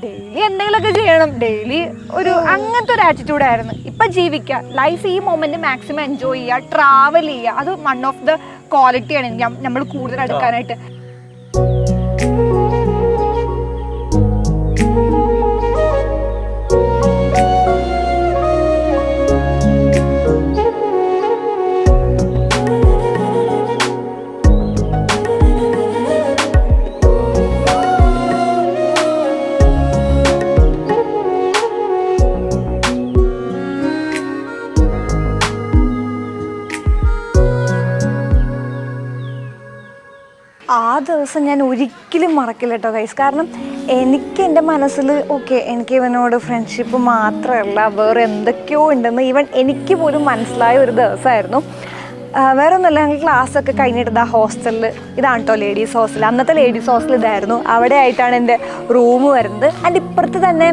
Speaker 1: ഡെയിലി എന്തെങ്കിലുമൊക്കെ ചെയ്യണം, ഡെയിലി ഒരു അങ്ങനത്തെ ഒരു ആറ്റിറ്റ്യൂഡായിരുന്നു. ഇപ്പം ജീവിക്കുക, ലൈഫ് ഈ മൊമെന്റ് മാക്സിമം എൻജോയ് ചെയ്യുക, ട്രാവൽ ചെയ്യുക. അത് വൺ ഓഫ് ദ ക്വാളിറ്റിയാണ് നമ്മൾ കൂടുതൽ എടുക്കാനായിട്ട്. ആ ദിവസം ഞാൻ ഒരിക്കലും മറക്കില്ല കേട്ടോ ഗൈസ്. കാരണം എനിക്ക് എൻ്റെ മനസ്സിൽ ഓക്കെ എനിക്ക് ഇവനോട് ഫ്രണ്ട്ഷിപ്പ് മാത്രമല്ല വേറെ എന്തൊക്കെയോ ഉണ്ടെന്ന് ഈവൻ എനിക്ക് പോലും മനസ്സിലായ ഒരു ദിവസമായിരുന്നു. വേറെ ഒന്നുമില്ല, ഞങ്ങൾ ക്ലാസ്സൊക്കെ കഴിഞ്ഞിട്ട് ഹോസ്റ്റലിൽ, ഇതാണ് കേട്ടോ ലേഡീസ് ഹോസ്റ്റൽ. അന്നത്തെ ലേഡീസ് ഹോസ്റ്റൽ ഇതായിരുന്നു. അവിടെ ആയിട്ടാണ് എൻ്റെ റൂം വരുന്നത്. അതിൻ്റെ ഇപ്പുറത്ത് തന്നെ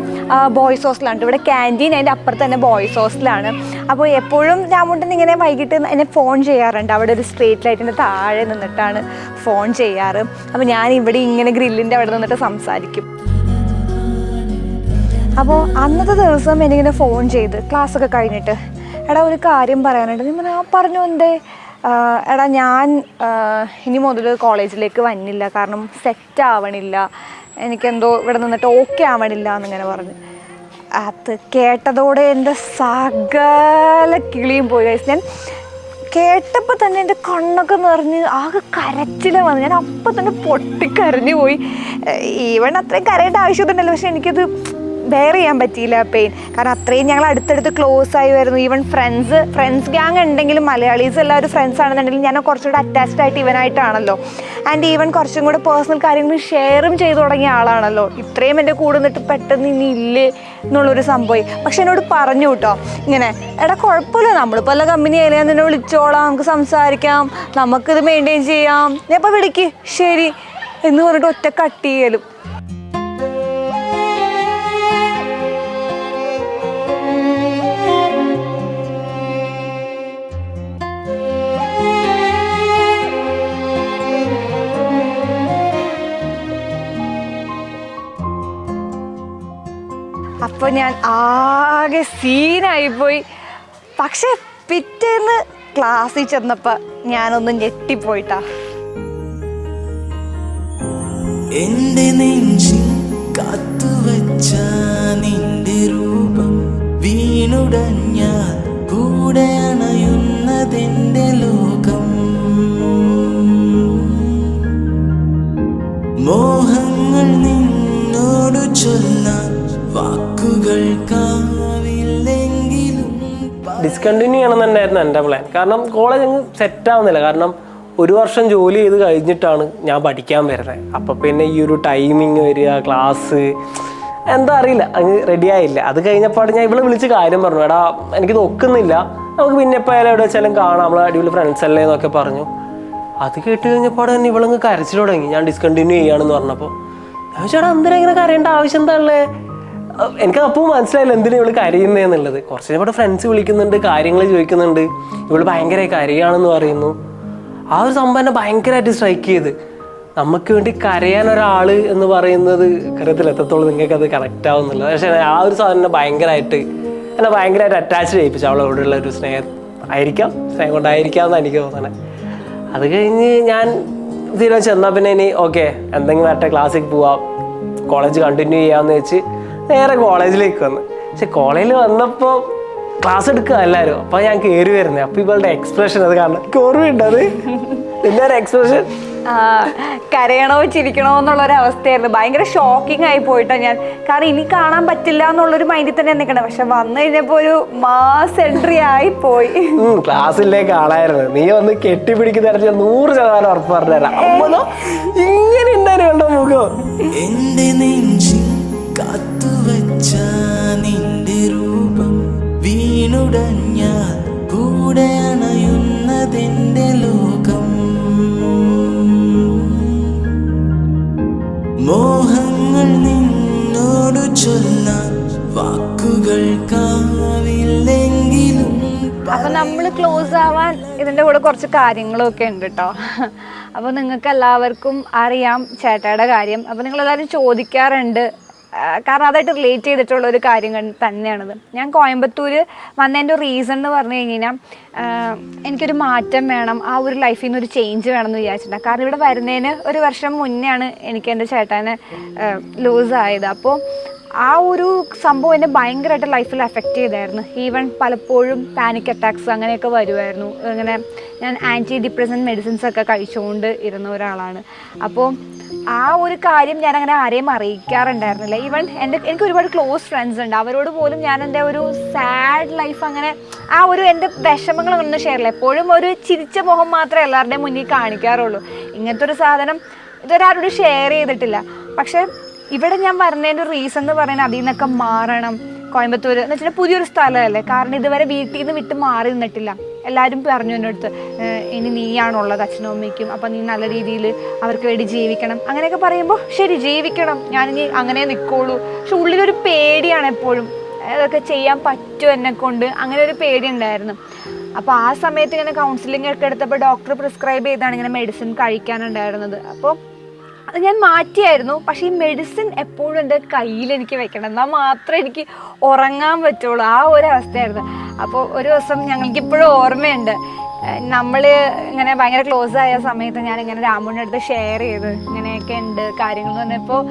Speaker 1: ബോയ്സ് ഹോസ്റ്റലാണ്. ഇവിടെ ക്യാൻറ്റീൻ, അതിൻ്റെ അപ്പുറത്ത് തന്നെ ബോയ്സ് ഹോസ്റ്റലാണ്. അപ്പോൾ എപ്പോഴും രാമുണ്ടൻ ഇങ്ങനെ വൈകിട്ട് എന്നെ ഫോൺ ചെയ്യാറുണ്ട്. അവിടെ ഒരു സ്ട്രീറ്റ് ലൈറ്റിൻ്റെ താഴെ നിന്നിട്ടാണ് ഫോൺ ചെയ്യാറ്. അപ്പോൾ ഞാൻ ഇവിടെ ഇങ്ങനെ ഗ്രില്ലിൻ്റെ അവിടെ നിന്നിട്ട് സംസാരിക്കും. അപ്പോൾ അന്നത്തെ ദിവസം എനിക്കിങ്ങനെ ഫോൺ ചെയ്ത് ക്ലാസ്സൊക്കെ കഴിഞ്ഞിട്ട്, എടാ ഒരു കാര്യം പറയാനുണ്ട്. നീ പറഞ്ഞു എന്തേ? എടാ ഞാൻ ഇനി മുതൽ കോളേജിലേക്ക് വന്നില്ല, കാരണം സെറ്റ് ആവണില്ല, എനിക്കെന്തോ ഇവിടെ നിന്നിട്ട് ഓക്കെ ആവണില്ല എന്നിങ്ങനെ പറഞ്ഞു. അത് കേട്ടതോടെ എൻ്റെ സകല കിളിയും പോയി. ഞാൻ കേട്ടപ്പോൾ തന്നെ എൻ്റെ കണ്ണൊക്കെ നിറഞ്ഞ് ആകെ കരച്ചിൽ വന്നു. ഞാൻ അപ്പം തന്നെ പൊട്ടിക്കരഞ്ഞു പോയി. ഈവൻ അത്രയും കരയേണ്ട ആവശ്യമൊന്നുമില്ലല്ലോ, പക്ഷെ എനിക്കത് ബെയർ ചെയ്യാൻ പറ്റിയില്ല പെയിൻ. കാരണം അത്രയും ഞങ്ങൾ അടുത്തടുത്ത് ക്ലോസ് ആയി വരുന്നു. ഈവൻ ഫ്രണ്ട്സ് ഗ്യാങ് ഉണ്ടെങ്കിലും മലയാളീസ് എല്ലാവരും ഫ്രണ്ട്സ് ആണെന്നുണ്ടെങ്കിലും ഞാൻ കുറച്ചുകൂടെ അറ്റാച്ച്ഡ് ആയിട്ട് ഇവനായിട്ടാണല്ലോ. ആൻഡ് ഈവൻ കുറച്ചും കൂടെ പേഴ്സണൽ കാര്യങ്ങൾ ഷെയറും ചെയ്തു തുടങ്ങിയ ആളാണല്ലോ. ഇത്രയും എൻ്റെ കൂടെ നിന്നിട്ട് പെട്ടെന്ന് ഇനി ഇല്ലേ എന്നുള്ളൊരു സംഭവം. പക്ഷെ എന്നോട് പറഞ്ഞു കേട്ടോ ഇങ്ങനെ, എടാ കുഴപ്പമില്ല, നമ്മളിപ്പോൾ എല്ലാ കമ്പനി ആയാലും ഞാൻ നിന്നെ വിളിച്ചോളാം, നമുക്ക് സംസാരിക്കാം, നമുക്കിത് മെയിൻറ്റെയിൻ ചെയ്യാം, ഞാൻ ഇപ്പോൾ വിളിക്ക് ശരി എന്ന് പറഞ്ഞിട്ട് ഒറ്റ കട്ട് ചെയ്യലും. അപ്പോൾ ഞാൻ ആകെ സീനായിപ്പോയി. പക്ഷെ പിറ്റേന്ന് ക്ലാസ്സിൽ ചെന്നപ്പോൾ ഞാനൊന്ന് ഞെട്ടിപ്പോയിട്ടാ.
Speaker 3: എന്റെ നെഞ്ചിൽ കാത്തുവച്ച നിന്റെ രൂപം വീണുടഞ്ഞാൽ കൂടെ അണയുന്നതെന്റെ ലോകം. മോഹങ്ങൾ നിന്നോട് ചൊല്ലാൻ
Speaker 2: ഡിസ്കണ്ടിന്യൂ ചെയ്യണം തന്നെയായിരുന്നു എൻ്റെ പ്ലാൻ. കാരണം കോളേജ് അങ്ങ് സെറ്റാവുന്നില്ല. കാരണം ഒരു വർഷം ജോലി ചെയ്ത് കഴിഞ്ഞിട്ടാണ് ഞാൻ പഠിക്കാൻ വരുന്നത്. അപ്പം പിന്നെ ഈ ഒരു ടൈമിങ് വരിക, ക്ലാസ് എന്താ അറിയില്ല, അങ്ങ് റെഡി ആയില്ല. അത് കഴിഞ്ഞപ്പോൾ ഞാൻ ഇവിടെ വിളിച്ച് കാര്യം പറഞ്ഞു, എടാ എനിക്ക് നോക്കുന്നില്ല, നമുക്ക് പിന്നെ ഇപ്പോൾ എവിടെ വെച്ചാലും കാണാം, നമ്മൾ അടിപൊളി ഫ്രണ്ട്സ് അല്ലേ എന്നൊക്കെ പറഞ്ഞു. അത് കേട്ട് കഴിഞ്ഞപ്പോൾ തന്നെ ഇവളങ്ങ് കരച്ചിൽ തുടങ്ങി. ഞാൻ ഡിസ്കണ്ടിന്യൂ ചെയ്യുകയാണെന്ന് പറഞ്ഞപ്പോൾ ഞാൻ ചേട്ടാ എന്തിനാ ഇങ്ങനെ കരയേണ്ട ആവശ്യം എന്താ ഉള്ളത്? എനിക്ക് അപ്പോൾ മനസ്സിലായില്ല എന്തിനാ ഇവള് കരയുന്നതെന്നുള്ളത്. കുറച്ച് കഴിഞ്ഞപ്പോൾ ഫ്രണ്ട്സ് വിളിക്കുന്നുണ്ട്, കാര്യങ്ങൾ ചോദിക്കുന്നുണ്ട്, ഇവള് ഭയങ്കര കരയാണെന്ന് പറയുന്നു. ആ ഒരു സംഭവം എന്നെ ഭയങ്കരമായിട്ട് സ്ട്രൈക്ക് ചെയ്ത്. നമുക്ക് വേണ്ടി കരയാൻ ഒരാൾ എന്ന് പറയുന്നത് കാര്യത്തിൽ എത്രത്തോളം നിങ്ങൾക്ക് അത് കറക്റ്റ് ആവുന്നില്ല. പക്ഷേ ആ ഒരു സാധനം ഭയങ്കരമായിട്ട് അറ്റാച്ച്ഡ് ചെയ്യിപ്പിച്ചു. അവളോടുള്ള ഒരു സ്നേഹം കൊണ്ടായിരിക്കാം എന്നാണ് എനിക്ക് തോന്നണേ. അത് കഴിഞ്ഞ് ഞാൻ തീരുമാനിച്ചു എന്നാൽ പിന്നെ ഇനി ഓക്കെ എന്തെങ്കിലും വരട്ടെ, ക്ലാസ്സിൽ പോവാം, കോളേജ് കണ്ടിന്യൂ ചെയ്യാമെന്ന് വെച്ച് നേരെ കോളേജിലേക്ക് വന്നു. പക്ഷെ കോളേജിൽ വന്നപ്പോൾ ക്ലാസ് എടുക്കുക എല്ലാവരും. അപ്പോൾ ഞാൻ കയറി വരുന്നത്. അപ്പോൾ ഇവളുടെ എക്സ്പ്രഷൻ അത് കാണണം, ഓർമ്മയുണ്ട് അത്. പിന്നെ ഒരു എക്സ്പ്രഷൻ
Speaker 1: കരയണോ ചിരിക്കണോ എന്നുള്ളൊരു അവസ്ഥയായിരുന്നു. ഭയങ്കര ഷോക്കിംഗ് ആയി പോയിട്ടാണ് ഞാൻ. കാരണം ഇനി കാണാൻ പറ്റില്ല എന്നുള്ളൊരു മൈൻഡിൽ തന്നെ നിൽക്കണം. പക്ഷെ വന്നു കഴിഞ്ഞപ്പോ ഒരു മാസ് എൻട്രി ആയി പോയി.
Speaker 2: ക്ലാസ്സിലേക്ക് ആളായിരുന്നു. നീ വന്ന് കെട്ടിപ്പിടിക്കുന്ന 100% ഉറപ്പ് പറഞ്ഞുതരാം. ഇങ്ങനെ ഉണ്ടായിരുന്നോ മുഖം?
Speaker 3: എന്റെ നെഞ്ചിൽ കാത്തുവച്ച നിന്റെ രൂപം വീണുടഞ്ഞാൽ കൂടെ അണയുന്നതെന്റെ ലോകം. മോഹങ്ങൾ നിന്നോട് ചൊല്ലാൻ വാക്കുകൾക്കാവില്ലെങ്കിലും.
Speaker 1: അപ്പൊ നമ്മള് ക്ലോസ് ആവാൻ ഇതിന്റെ കൂടെ കുറച്ച് കാര്യങ്ങളൊക്കെ ഉണ്ട് കേട്ടോ. അപ്പൊ നിങ്ങൾക്ക് എല്ലാവർക്കും അറിയാം ചേട്ടയുടെ കാര്യം. അപ്പൊ നിങ്ങൾ എല്ലാവരും ചോദിക്കാറുണ്ട്, കാരണം അതായിട്ട് റിലേറ്റ് ചെയ്തിട്ടുള്ള ഒരു കാര്യം തന്നെയാണിത്. ഞാൻ കോയമ്പത്തൂർ വന്നതിൻ്റെ റീസൺ എന്ന് പറഞ്ഞു കഴിഞ്ഞാൽ എനിക്കൊരു മാറ്റം വേണം, ആ ഒരു ലൈഫിൽ നിന്ന് ഒരു ചേഞ്ച് വേണം എന്ന് വിചാരിച്ചിട്ടാണ്. കാരണം ഇവിടെ വരുന്നതിന് 1 വർഷം മുന്നെയാണ് എനിക്ക് എൻ്റെ ചേട്ടനെ ലൂസ് ആയത്. അപ്പോൾ ആ ഒരു സംഭവം എന്നെ ഭയങ്കരമായിട്ട് ലൈഫിൽ എഫക്റ്റ് ചെയ്തായിരുന്നു. ഈവൻ പലപ്പോഴും പാനിക് അറ്റാക്സ് അങ്ങനെയൊക്കെ വരുമായിരുന്നു. അങ്ങനെ ഞാൻ ആൻറ്റി ഡിപ്രസൻറ്റ് മെഡിസിൻസ് ഒക്കെ കഴിച്ചുകൊണ്ട് ഇരുന്ന ഒരാളാണ്. അപ്പോൾ ആ ഒരു കാര്യം ഞാൻ അങ്ങനെ ആരെയും അറിയിക്കാറുണ്ടായിരുന്നില്ല. ഈവൻ എനിക്ക് ഒരുപാട് ക്ലോസ് ഫ്രണ്ട്സ് ഉണ്ട്, അവരോട് പോലും ഞാൻ എൻ്റെ ഒരു സാഡ് ലൈഫ് അങ്ങനെ ആ ഒരു എൻ്റെ വിഷമങ്ങളൊന്നും ഷെയർ ചെയ്യില്ല. എപ്പോഴും ഒരു ചിരിച്ച മുഖം മാത്രമേ എല്ലാവരുടെയും മുന്നിൽ കാണിക്കാറുള്ളൂ. ഇങ്ങനത്തെ ഒരു സാധനം ഇതൊരാരോടും ഷെയർ ചെയ്തിട്ടില്ല. പക്ഷെ ഇവിടെ ഞാൻ വരുന്നതിൻ്റെ റീസൺ എന്ന് പറയുന്നത് അതിൽ നിന്നൊക്കെ മാറണം. കോയമ്പത്തൂർ എന്ന് വെച്ചാൽ പുതിയൊരു സ്ഥലമല്ലേ, കാരണം ഇതുവരെ വീട്ടിൽ നിന്ന് വിട്ട് മാറി നിന്നിട്ടില്ല. എല്ലാവരും പറഞ്ഞു എൻ്റെ അടുത്ത്, ഇനി നീയാണുള്ളത് അച്ഛനും അമ്മയ്ക്കും, അപ്പം നീ നല്ല രീതിയിൽ അവർക്ക് വേണ്ടി ജീവിക്കണം അങ്ങനെയൊക്കെ പറയുമ്പോൾ ശരി ജീവിക്കണം, ഞാനിനി അങ്ങനെ നിൽക്കുള്ളൂ. പക്ഷെ ഉള്ളിലൊരു പേടിയാണ് എപ്പോഴും, അതൊക്കെ ചെയ്യാൻ പറ്റുമോ എന്നെ കൊണ്ട്, അങ്ങനെ ഒരു പേടി ഉണ്ടായിരുന്നു. അപ്പോൾ ആ സമയത്ത് ഇങ്ങനെ കൗൺസിലിംഗ് ഒക്കെ എടുത്തപ്പോൾ ഡോക്ടർ പ്രിസ്ക്രൈബ് ചെയ്താണ് ഇങ്ങനെ മെഡിസിൻ കഴിക്കാനുണ്ടായിരുന്നത്. അപ്പോൾ അത് ഞാൻ മാറ്റിയായിരുന്നു. പക്ഷേ ഈ മെഡിസിൻ എപ്പോഴും എൻ്റെ കയ്യിൽ എനിക്ക് വെക്കണം, എന്നാൽ മാത്രമേ എനിക്ക് ഉറങ്ങാൻ പറ്റുള്ളൂ. ആ ഒരു അവസ്ഥയായിരുന്നു. അപ്പോൾ ഒരു ദിവസം ഞങ്ങൾക്കിപ്പോഴും ഓർമ്മയുണ്ട്, നമ്മൾ ഇങ്ങനെ ഭയങ്കര ക്ലോസ് ആയ സമയത്ത് ഞാനിങ്ങനെ രാമുവിൻ്റെ അടുത്ത് ഷെയർ ചെയ്ത് ഇങ്ങനെയൊക്കെ ഉണ്ട് കാര്യങ്ങൾ എന്ന് പറഞ്ഞപ്പോൾ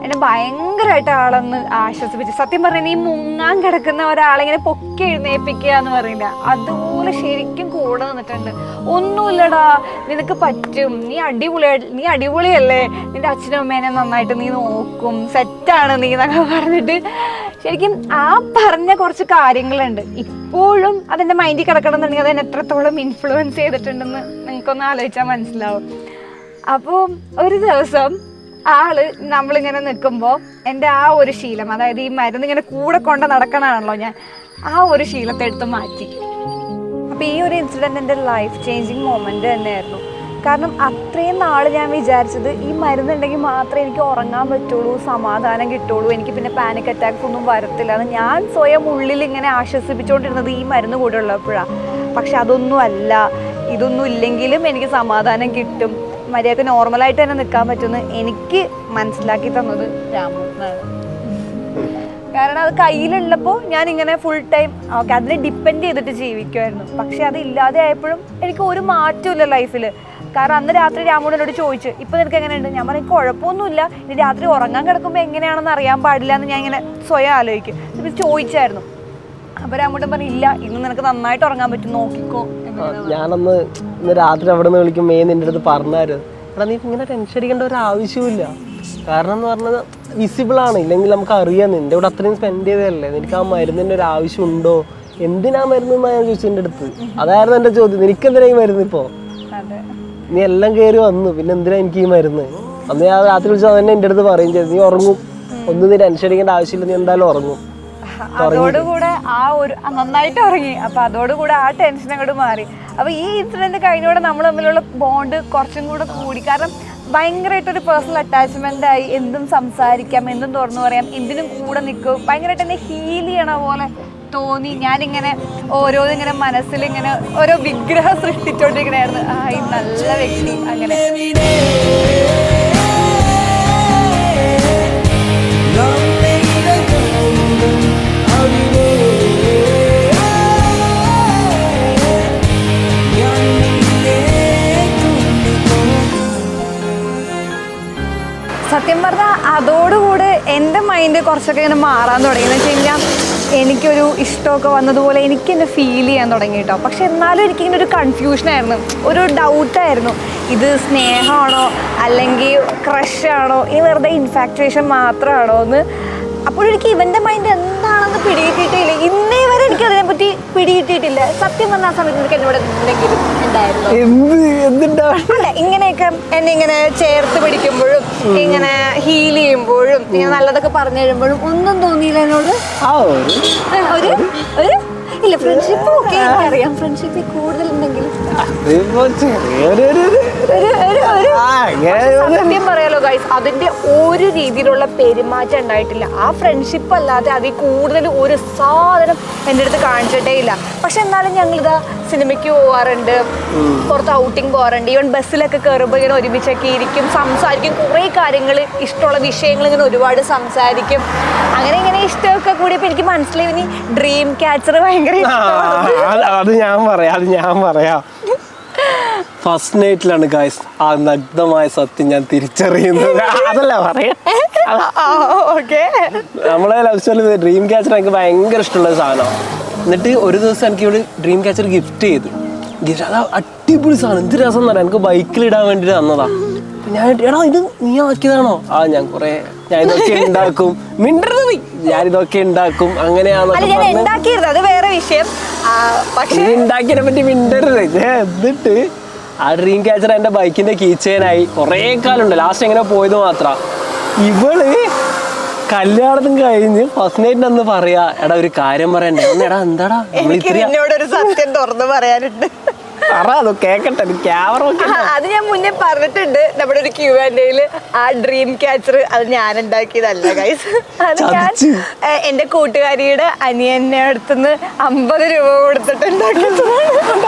Speaker 1: എന്നെ ഭയങ്കരമായിട്ട് ആളൊന്ന് ആശ്വസിപ്പിച്ചു. സത്യം പറഞ്ഞാൽ ഈ മുങ്ങാൻ കിടക്കുന്ന ഒരാളിങ്ങനെ പൊക്കി എഴുന്നേൽപ്പിക്കുക എന്ന് പറയില്ല, അതുപോലെ ശരിക്കും കൂടെ നിന്നിട്ടുണ്ട്. ഒന്നുമില്ലടാ, നിനക്ക് പറ്റും, നീ അടിപൊളിയല്ലേ, നിന്റെ അച്ഛനും അമ്മേനെ നന്നായിട്ട് നീ നോക്കും, സെറ്റാണ് നീ എന്നൊക്കെ പറഞ്ഞിട്ട് ശരിക്കും ആ പറഞ്ഞ കുറച്ച് കാര്യങ്ങളുണ്ട് ഇപ്പോഴും അതെൻ്റെ മൈൻഡിൽ കിടക്കണമെന്നുണ്ടെങ്കിൽ അതെന്നെ എത്രത്തോളം ഇൻഫ്ലുവൻസ് ചെയ്തിട്ടുണ്ടെന്ന് നിങ്ങൾക്കൊന്ന് ആലോചിച്ചാൽ മനസ്സിലാവും. അപ്പോൾ ഒരു ദിവസം നമ്മളിങ്ങനെ നിൽക്കുമ്പോൾ എൻ്റെ ആ ഒരു ശീലം, അതായത് ഈ മരുന്ന് ഇങ്ങനെ കൂടെ കൊണ്ട് നടക്കണമാണല്ലോ ഞാൻ, ആ ഒരു ശീലത്തെ എടുത്ത് മാറ്റി. അപ്പോൾ ഈ ഒരു ഇൻസിഡൻറ്റ് എൻ്റെ ലൈഫ് ചേഞ്ചിങ് മൊമെൻ്റ് തന്നെയായിരുന്നു. കാരണം അത്രയും നാൾ ഞാൻ വിചാരിച്ചത് ഈ മരുന്നുണ്ടെങ്കിൽ മാത്രമേ എനിക്ക് ഉറങ്ങാൻ പറ്റുള്ളൂ, സമാധാനം കിട്ടുള്ളൂ, എനിക്ക് പിന്നെ പാനിക് അറ്റാക്സ് ഒന്നും വരത്തില്ല എന്ന് ഞാൻ സ്വയം ഉള്ളിൽ ഇങ്ങനെ ആശ്വസിപ്പിച്ചുകൊണ്ടിരുന്നത് ഈ മരുന്ന് കൂടെ ഉള്ളപ്പോഴാണ്. പക്ഷെ അതൊന്നും അല്ല, ഇതൊന്നും ഇല്ലെങ്കിലും എനിക്ക് സമാധാനം കിട്ടും, മര്യാദക്ക് നോർമലായിട്ട് തന്നെ നിൽക്കാൻ പറ്റുമെന്ന് എനിക്ക് മനസ്സിലാക്കി തന്നത് രാമുനാണ്. കാരണം അത് കയ്യിലുള്ളപ്പോൾ ഞാനിങ്ങനെ ഫുൾ ടൈം ഓക്കെ അതിനെ ഡിപ്പെൻഡ് ചെയ്തിട്ട് ജീവിക്കുമായിരുന്നു. പക്ഷെ അത് ഇല്ലാതെ ആയപ്പോഴും എനിക്ക് ഒരു മാറ്റമില്ല ലൈഫിൽ. കാരണം അന്ന് രാത്രി രാമുനോട് ചോദിച്ചു, ഇപ്പം നിനക്ക് എങ്ങനെയുണ്ട്? ഞാൻ പറഞ്ഞു കുഴപ്പമൊന്നുമില്ല, ഇനി രാത്രി ഉറങ്ങാൻ കിടക്കുമ്പോൾ എങ്ങനെയാണെന്ന് അറിയാൻ പാടില്ല എന്ന് ഞാൻ ഇങ്ങനെ സ്വയം ആലോചിക്കും. ഇത് ചോദിച്ചായിരുന്നു. അപ്പോൾ രാമുട്ടൻ പറഞ്ഞു, ഇല്ല ഇന്ന് നിനക്ക് നന്നായിട്ട് ഉറങ്ങാൻ പറ്റും, നോക്കിക്കോ.
Speaker 2: ഞാനന്ന് ഇന്ന് രാത്രി അവിടെ നിന്ന് വിളിക്കുമ്പോൾ നിൻ്റെ അടുത്ത് പറഞ്ഞായിരുന്നു, എടാ നീ ഇങ്ങനെ ടെൻഷൻ അടിക്കേണ്ട ഒരു ആവശ്യമില്ല. കാരണം എന്ന് പറഞ്ഞത് വിസിബിളാണ്, ഇല്ലെങ്കിൽ നമുക്ക് അറിയാം നിൻ്റെ ഇവിടെ അത്രയും സ്പെൻഡ് ചെയ്തതല്ലേ, നിനക്ക് ആ മരുന്നിൻ്റെ ഒരു ആവശ്യമുണ്ടോ, എന്തിനാ മരുന്നെന്നാണ് ഞാൻ ചോദിച്ചു എൻ്റെ അടുത്ത്. അതായിരുന്നു എൻ്റെ ചോദ്യം, നിനക്കെന്തിനാ ഈ മരുന്ന് ഇപ്പോൾ? നീ എല്ലാം കയറി വന്നു, പിന്നെ എന്തിനാ എനിക്ക് ഈ മരുന്ന്? അന്ന് ഞാൻ രാത്രി വിളിച്ചാൽ തന്നെ എൻ്റെ അടുത്ത് പറയും ചെയ്തു, നീ ഉറങ്ങും, ഒന്നും നീ ടെൻഷൻ അടിക്കേണ്ട ആവശ്യമില്ല, നീ എന്തായാലും ഉറങ്ങും.
Speaker 1: അതോടുകൂടെ ആ ഒരു നന്നായിട്ട് ഉറങ്ങി. അപ്പൊ അതോടുകൂടെ ആ ടെൻഷൻ അങ്ങോട്ട് മാറി. അപ്പൊ ഈ ഇൻസിഡന്റ് കഴിഞ്ഞോടെ നമ്മൾ തമ്മിലുള്ള ബോണ്ട് കുറച്ചും കൂടെ കൂടി. കാരണം ഭയങ്കരമായിട്ടൊരു പേഴ്സണൽ അറ്റാച്ച്മെന്റ് ആയി, എന്തും സംസാരിക്കാം, എന്തും തുറന്നു പറയാം, എന്തിനും കൂടെ നിൽക്കും. ഭയങ്കരമായിട്ട് എന്നെ ഹീൽ ചെയ്യണ പോലെ തോന്നി. ഞാനിങ്ങനെ ഓരോന്നിങ്ങനെ മനസ്സിലിങ്ങനെ ഓരോ വിഗ്രഹം സൃഷ്ടിച്ചോണ്ടിരിക്കണായിരുന്നു, ആ ഈ നല്ല വ്യക്തി അങ്ങനെ. സത്യം പറഞ്ഞാൽ അതോടുകൂടി എൻ്റെ മൈൻഡ് കുറച്ചൊക്കെ ഇങ്ങനെ മാറാൻ തുടങ്ങി. എന്ന് വെച്ച് കഴിഞ്ഞാൽ എനിക്കൊരു ഇഷ്ടമൊക്കെ വന്നതുപോലെ എനിക്ക് തന്നെ ഫീൽ ചെയ്യാൻ തുടങ്ങി കേട്ടോ. പക്ഷെ എന്നാലും എനിക്കിങ്ങനെ ഒരു കൺഫ്യൂഷനായിരുന്നു, ഒരു ഡൗട്ടായിരുന്നു, ഇത് സ്നേഹമാണോ അല്ലെങ്കിൽ ക്രഷാണോ ഇനി വെറുതെ ഇൻഫാക്ച്വേഷൻ മാത്രമാണോ എന്ന്. അപ്പോഴെനിക്ക് ഇവൻ്റെ മൈൻഡ് എന്താണെന്ന് പിടികിട്ടിയിട്ടില്ല. ഇന്നേ വരെ എനിക്ക് അതിനെപ്പറ്റി പിടികിട്ടിയിട്ടില്ല. സത്യം പറഞ്ഞ ആ സമയത്ത് എനിക്ക് എന്നോട് എന്തെങ്കിലും ഉണ്ടായിരുന്നു അല്ല, ഇങ്ങനെയൊക്കെ എന്നെ ഇങ്ങനെ ചേർത്ത് പിടിക്കുമ്പോഴും ഇങ്ങനെ ഹീൽ ചെയ്യുമ്പോഴും ഇങ്ങനെ നല്ലതൊക്കെ പറഞ്ഞു കഴിയുമ്പോഴും ഒന്നും തോന്നിയില്ല എന്നോട്. ഒരു ഇല്ല, ഫ്രണ്ട്ഷിപ്പ് ഓക്കെ എനിക്കറിയാം, ഫ്രണ്ട്ഷിപ്പിൽ കൂടുതൽ ഉണ്ടെങ്കിലും സത്യം പറയാലോ ഗൈസ്, അതിന്റെ ഒരു രീതിയിലുള്ള പെരുമാറ്റം ഉണ്ടായിട്ടില്ല. ആ ഫ്രണ്ട്ഷിപ്പ് അല്ലാതെ അതിൽ കൂടുതൽ ഒരു സാധനം എൻ്റെ അടുത്ത് കാണിച്ചിട്ടേ ഇല്ല. പക്ഷെ എന്നാലും ഞങ്ങളിതാ സിനിമയ്ക്ക് പോവാറുണ്ട്, പുറത്ത് ഔട്ടിങ് പോകാറുണ്ട്, ഈവൻ ബസ്സിലൊക്കെ കയറുമ്പോൾ ഇങ്ങനെ ഒരുമിച്ചൊക്കെ ഇരിക്കും, സംസാരിക്കും, കുറേ കാര്യങ്ങൾ, ഇഷ്ടമുള്ള വിഷയങ്ങൾ ഇങ്ങനെ ഒരുപാട് സംസാരിക്കും. അങ്ങനെ ഇങ്ങനെ ഇഷ്ടമൊക്കെ കൂടിയപ്പോൾ എനിക്ക് മനസ്സിലായി ഇനി ഡ്രീം ക്യാച്ചർ ഭയങ്കര
Speaker 2: അത് ഞാൻ പറയാം ഫസ്റ്റ് നൈറ്റിലാണ് ഗൈസ് ആ നഗ്നമായ സത്യം ഞാൻ തിരിച്ചറിയുന്നത്. അതല്ല പറയാ, നമ്മളെ ലവ് സ്റ്റോറിൽ ഡ്രീം ക്യാച്ചർ എനിക്ക് ഭയങ്കര ഇഷ്ടമുള്ള സാധനമാണ്. എന്നിട്ട് ഒരു ദിവസം എനിക്ക് ഇവിടെ ഡ്രീം ക്യാച്ചർ ഗിഫ്റ്റ് ചെയ്തു. അത് അടിപൊളി സാധനം, എന്ത് രസം എന്ന് പറയാം. എനിക്ക് ബൈക്കിലിടാൻ വേണ്ടി തന്നതാ. ഞാൻ എടാ ഇത് നീ ആക്കിയതാണോ? ഞാൻ ഇതൊക്കെ ഉണ്ടാക്കും, മിണ്ടരുത് നീ, ഞാനിതൊക്കെ ഉണ്ടാക്കും, അങ്ങനെയാണോ
Speaker 1: അത് വേറെ വിഷയം.
Speaker 2: ഉണ്ടാക്കിയതിനെ പറ്റി മിണ്ടരുത്. എന്നിട്ട് ആ ഡ്രീം ക്യാച്ചർ എൻ്റെ ബൈക്കിന്റെ കീ ചെയിനായി കുറേ കാലം ഉണ്ട്. ലാസ്റ്റ് എങ്ങനെ പോയത് മാത്രം. ഇവള് കല്യാണത്തിന് കഴിഞ്ഞ് ഫസ്റ്റ് നൈറ്റിന് അന്ന് പറയാ, എടാ ഒരു കാര്യം പറയണ്ടേ. എടാ എന്താടാ,
Speaker 1: എന്നോടൊരു സത്യം തുറന്നു പറയാനുണ്ട്.
Speaker 2: കേക്കട്ടെ, ക്യാമറ
Speaker 1: അത് ഞാൻ മുന്നേ പറഞ്ഞിട്ടുണ്ട് നമ്മുടെ ഒരു Q&Aയില്. ആ ഡ്രീം ക്യാച്ചർ അത് ഞാൻ ഉണ്ടാക്കിയതല്ല ഗൈസ്. അത് ഞാൻ എന്റെ കൂട്ടുകാരിയുടെ അനിയന്റെ അടുത്തുനിന്ന് 50 രൂപ കൊടുത്തിട്ട് ഉണ്ടാക്കിയതാണ്.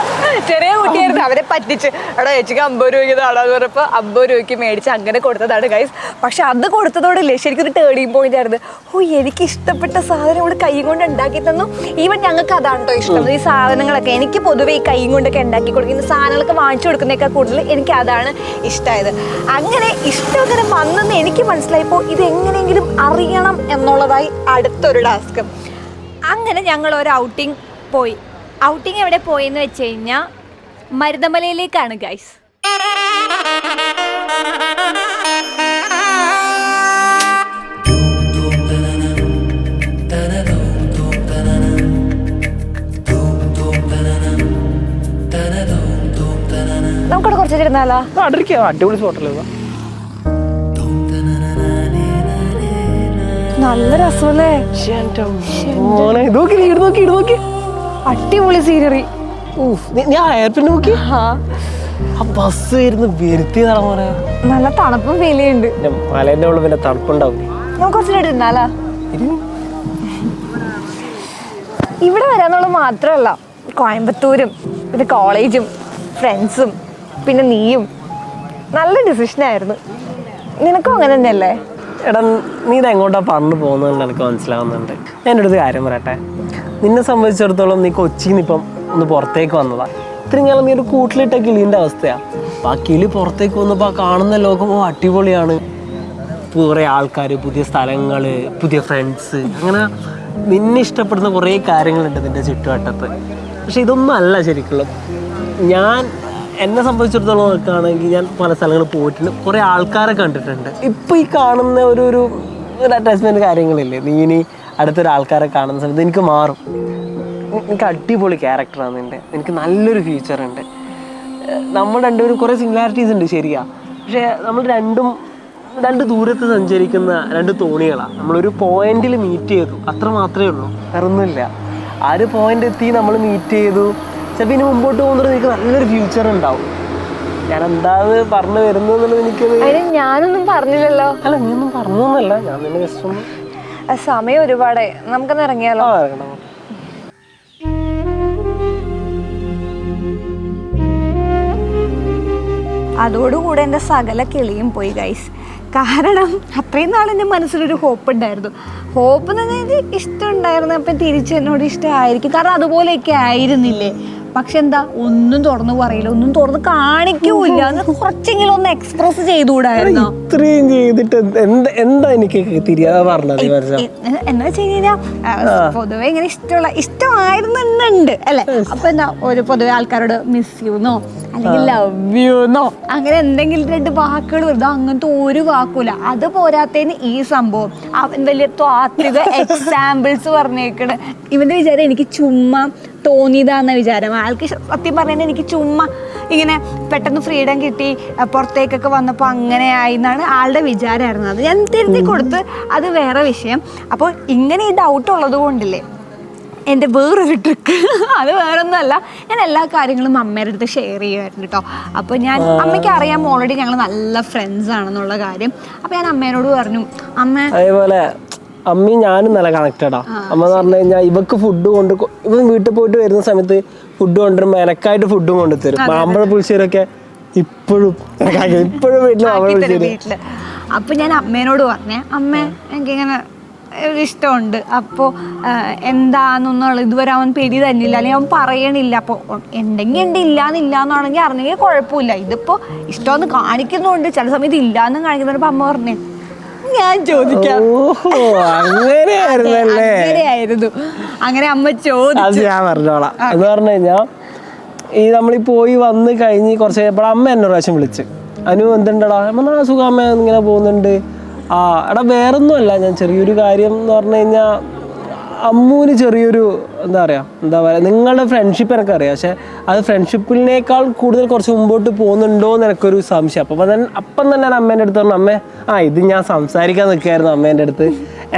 Speaker 1: ചെറിയ കുട്ടിയായിരുന്നു, അവരെ പറ്റിച്ച് എടാ ചേച്ചിക്ക് 50 രൂപയ്ക്ക് താടാന്ന് പറഞ്ഞപ്പോ 50 രൂപയ്ക്ക് മേടിച്ച് അങ്ങനെ കൊടുത്തതാണ് ഗൈസ്. പക്ഷെ അത് കൊടുത്തതോടല്ലേ ശരിക്കും ഒരു ടേണിംഗ് പോയിന്റ് ആയിരുന്നു. എനിക്ക് ഇഷ്ടപ്പെട്ട സാധനം ഇവിടെ കൈ കൊണ്ട് ഉണ്ടാക്കി തന്നു. ഈവൻ ഞങ്ങൾക്ക് അതാണ് കേട്ടോ ഇഷ്ടം, ഈ സാധനങ്ങളൊക്കെ. എനിക്ക് പൊതുവെ ഈ കൈ കൊണ്ടൊക്കെ ഉണ്ടാക്കി കൊടുക്കുന്ന സാധനങ്ങളൊക്കെ വാങ്ങിച്ചു കൊടുക്കുന്നേക്കാൾ കൂടുതൽ എനിക്ക് അതാണ് ഇഷ്ടമായത്. അങ്ങനെ ഇഷ്ടമൊക്കെ വന്നെന്ന് എനിക്ക് മനസ്സിലായപ്പോൾ ഇത് എങ്ങനെയെങ്കിലും അറിയണം എന്നുള്ളതായി അടുത്തൊരു ടാസ്ക്. അങ്ങനെ ഞങ്ങൾ ഒരു ഔട്ടിങ് പോയി. ഔട്ടിങ് എവിടെ പോയെന്ന് വെച്ച് കഴിഞ്ഞാൽ മരുതമലയിലേക്കാണ് ഗൈസ്. നമുക്കവിടെ കുറച്ച് ഇരുന്നാലോ?
Speaker 2: അടിപൊളി ഹോട്ടൽ,
Speaker 1: നല്ല രസമല്ലേ, അടിപൊളി സീനറി.
Speaker 2: ബസ് വരുന്ന വരുത്തിയതാണ് മോനെ.
Speaker 1: നല്ല തണുപ്പും ഫീൽ ചെയ്യുന്നുണ്ട്.
Speaker 2: മലേന്റെ ഉള്ള പിന്നെ തണുപ്പുണ്ടാവും.
Speaker 1: നമുക്ക് കുറച്ചിട്ട് ഇരുന്നാലോ? ഇവിടെ വരാന്നുള്ളത് മാത്രമല്ല, കോയമ്പത്തൂരും പിന്നെ കോളേജും ഫ്രണ്ട്സും പിന്നെ നീയും നല്ല ഡിസിഷനായിരുന്നു. നിനക്കും അങ്ങനെ തന്നെയല്ലേ?
Speaker 2: എടാ നീ ഇത് എങ്ങോട്ടാ പറഞ്ഞു പോകുന്നതെന്ന് എനിക്ക് മനസ്സിലാവുന്നുണ്ട്. ഞാനൊരു കാര്യം പറയട്ടെ, നിന്നെ സംബന്ധിച്ചിടത്തോളം നീ കൊച്ചിയിൽ നിന്ന് ഇപ്പം ഒന്ന് പുറത്തേക്ക് വന്നതാ. ഇത്രയും കാലം നീ ഒരു കൂട്ടിലിട്ട കിളീൻ്റെ അവസ്ഥയാണ്. അപ്പം ആ കിളി പുറത്തേക്ക് വന്നപ്പോൾ ആ കാണുന്ന ലോകം അടിപൊളിയാണ്. കുറേ ആൾക്കാർ, പുതിയ സ്ഥലങ്ങൾ, പുതിയ ഫ്രണ്ട്സ്, അങ്ങനെ നിന്നെ ഇഷ്ടപ്പെടുന്ന കുറേ കാര്യങ്ങളുണ്ട് നിൻ്റെ ചുറ്റുവട്ടത്ത്. പക്ഷെ ഇതൊന്നും അല്ല ശരിക്കുള്ള. എന്നെ സംബന്ധിച്ചിടത്തോളം നോക്കുകയാണെങ്കിൽ ഞാൻ പല സ്ഥലങ്ങളിൽ പോയിട്ടുണ്ട്, കുറേ ആൾക്കാരെ കണ്ടിട്ടുണ്ട്. ഇപ്പോൾ ഈ കാണുന്ന ഒരു അറ്റാച്ച്മെൻറ്റ് കാര്യങ്ങളില്ലേ, നീ ഇനി അടുത്തൊരാൾക്കാരെ കാണുന്ന സമയത്ത് എനിക്ക് മാറും. എനിക്ക് അടിപൊളി ക്യാരക്ടറാണ് നിൻ്റെ, എനിക്ക് നല്ലൊരു ഫ്യൂച്ചറുണ്ട്. നമ്മൾ രണ്ടുപേരും കുറേ സിമിലാരിറ്റീസ് ഉണ്ട് ശരിയാ, പക്ഷേ നമ്മൾ രണ്ട് ദൂരത്ത് സഞ്ചരിക്കുന്ന രണ്ട് തോണികളാണ്. നമ്മളൊരു പോയിന്റിൽ മീറ്റ് ചെയ്തു, അത്ര മാത്രമേ ഉള്ളൂ, വേറൊന്നുമില്ല. ആ ഒരു പോയിന്റ് എത്തി, നമ്മൾ മീറ്റ് ചെയ്തു. ചിലപ്പോൾ ഇനി മുമ്പോട്ട് പോകുന്നത് എനിക്ക് നല്ലൊരു ഫ്യൂച്ചർ ഉണ്ടാവും. ഞാൻ എന്താണ് പറഞ്ഞു വരുന്നത് എനിക്കത്.
Speaker 1: ഞാനൊന്നും പറഞ്ഞില്ലല്ലോ.
Speaker 2: അല്ല നീയൊന്നും പറഞ്ഞൊന്നല്ല, ഞാൻ നിന്നെ ജസ്റ്റ് ഒന്ന്.
Speaker 1: സമയം ഒരുപാടായി, നമുക്കൊന്ന് ഇറങ്ങിയാലോ?
Speaker 2: ഇറങ്ങണം.
Speaker 1: അതോടുകൂടെ എൻ്റെ സകല കിളിയും പോയി ഗൈസ്. കാരണം അത്രയും നാൾ എൻ്റെ മനസ്സിലൊരു ഹോപ്പ് ഉണ്ടായിരുന്നു. ഹോപ്പ് തന്നെ ഇഷ്ടം ഉണ്ടായിരുന്നു, അപ്പം തിരിച്ച് എന്നോട് ഇഷ്ടമായിരിക്കും, കാരണം അതുപോലെയൊക്കെ ആയിരുന്നില്ലേ. പക്ഷെ എന്താ, ഒന്നും തുറന്നു പറയില്ല, ഒന്നും തുറന്ന് കാണിക്കൂല. കുറച്ചെങ്കിലും ഒന്ന് എക്സ്പ്രസ് ചെയ്തുകൂടായിരുന്നോ?
Speaker 2: ഇത്രയും ചെയ്തിട്ട് എന്താ എനിക്ക് തിരിയാതെ പറഞ്ഞത്?
Speaker 1: എന്താ വെച്ച് കഴിഞ്ഞാൽ പൊതുവെ ഇങ്ങനെ ഇഷ്ടമായിരുന്നുണ്ട് അല്ലെ. അപ്പൊ എന്താ, ഒരു പൊതുവെ ആൾക്കാരോട് മിസ് യുന്നോ അല്ലെങ്കിൽ ലവ് യുന്നോ അങ്ങനെ എന്തെങ്കിലും 2 വാക്കുകൾ വരുന്നത്, അങ്ങനത്തെ ഒരു വാക്കൂല. അത് പോരാത്തതിന് ഈ സംഭവം അവൻ വലിയ താത്വിക എക്സാമ്പിൾസ് പറഞ്ഞേക്കണ്. ഇവന്റെ വിചാരം എനിക്ക് ചുമ്മാ തോന്നിയതാന്ന വിചാരം. ആൾക്ക് സത്യം പറഞ്ഞാൽ എനിക്ക് ചുമ്മാ ഇങ്ങനെ പെട്ടെന്ന് ഫ്രീഡം കിട്ടി പുറത്തേക്കൊക്കെ വന്നപ്പോൾ അങ്ങനെ ആയി എന്നാണ് ആളുടെ വിചാരമായിരുന്നു. അത് ഞാൻ തിരുത്തി കൊടുത്ത്, അത് വേറെ വിഷയം. അപ്പോൾ ഇങ്ങനെ ഈ ഡൗട്ട് ഉള്ളത് കൊണ്ടില്ലേ എൻ്റെ വേറൊരു ട്രിക്ക്, അത് വേറൊന്നുമല്ല, ഞാൻ എല്ലാ കാര്യങ്ങളും അമ്മയുടെ അടുത്ത് ഷെയർ ചെയ്യുമായിരുന്നു കേട്ടോ. അപ്പോൾ ഞാൻ അമ്മയ്ക്ക് അറിയാം ഓൾറെഡി ഞങ്ങൾ നല്ല ഫ്രണ്ട്സ് ആണെന്നുള്ള കാര്യം. അപ്പോൾ ഞാൻ അമ്മേനോട് പറഞ്ഞു, അമ്മ
Speaker 2: അതേപോലെ അമ്മയും ഞാനും നല്ല കണക്റ്റഡാ. അമ്മ എന്ന് പറഞ്ഞു കഴിഞ്ഞാൽ ഇവക്ക് ഫുഡ് ഇവൻ വീട്ടിൽ പോയിട്ട് വരുന്ന സമയത്ത് ഫുഡ് കൊണ്ടുവരുമ്പോൾ എനക്കായിട്ട് ഫുഡും കൊണ്ടുതരും. മാമ്പഴ പുളിശ്ശേരിയൊക്കെ ഇപ്പോഴും വീട്ടിൽ മാമ്പഴ പുളിശ്ശേരി.
Speaker 1: അപ്പൊ ഞാൻ അമ്മേനോട് പറഞ്ഞേ, അമ്മ എനിക്കിങ്ങനെ ഒരു ഇഷ്ടമുണ്ട്, അപ്പോൾ എന്താണെന്നുള്ള ഇതുവരെ അവൻ പെരി തന്നില്ല, അല്ലെങ്കിൽ അവൻ പറയണില്ല. അപ്പോൾ ഉണ്ടെങ്കിൽ ഉണ്ട്, ഇല്ലാന്നില്ലാന്നാണെങ്കിൽ അറിഞ്ഞെങ്കിൽ കുഴപ്പമില്ല. ഇതിപ്പോൾ ഇഷ്ടമെന്ന് കാണിക്കുന്നുണ്ട്, ചില സമയത്ത് ഇല്ലാന്നും കാണിക്കുന്നുണ്ട്. അമ്മ പറഞ്ഞേ ഞാൻ ചോദിക്കാം. അങ്ങനെയായിരുന്നു. അങ്ങനെ അമ്മ ചോദിച്ചു.
Speaker 2: ഞാൻ പറഞ്ഞോളാം എന്ന് പറഞ്ഞു കഴിഞ്ഞാൽ, ഈ നമ്മളീ പോയി വന്ന് കഴിഞ്ഞ് കുറച്ച് കഴിഞ്ഞപ്പോൾ അമ്മ എന്നെ പ്രാവശ്യം വിളിച്ച്, അനു എന്തുണ്ടടാ? അമ്മ സുഖാമ്മ ഇങ്ങനെ പോകുന്നുണ്ട്. എടാ വേറൊന്നുമല്ല, ഞാൻ ചെറിയൊരു കാര്യം എന്ന് പറഞ്ഞു കഴിഞ്ഞാൽ അമ്മൂന് ചെറിയൊരു എന്താ പറയുക നിങ്ങളുടെ ഫ്രണ്ട്ഷിപ്പ് എനിക്കറിയാം, പക്ഷെ അത് ഫ്രണ്ട്ഷിപ്പിനേക്കാൾ കൂടുതൽ കുറച്ച് മുമ്പോട്ട് പോകുന്നുണ്ടോ എന്ന് എനിക്കൊരു സംശയം. അപ്പം തന്നെ ഞാൻ അമ്മേൻ്റെ അടുത്ത് പറഞ്ഞു, അമ്മേ ഇത് ഞാൻ സംസാരിക്കാൻ നിൽക്കുകയായിരുന്നു അമ്മേൻ്റെ അടുത്ത്,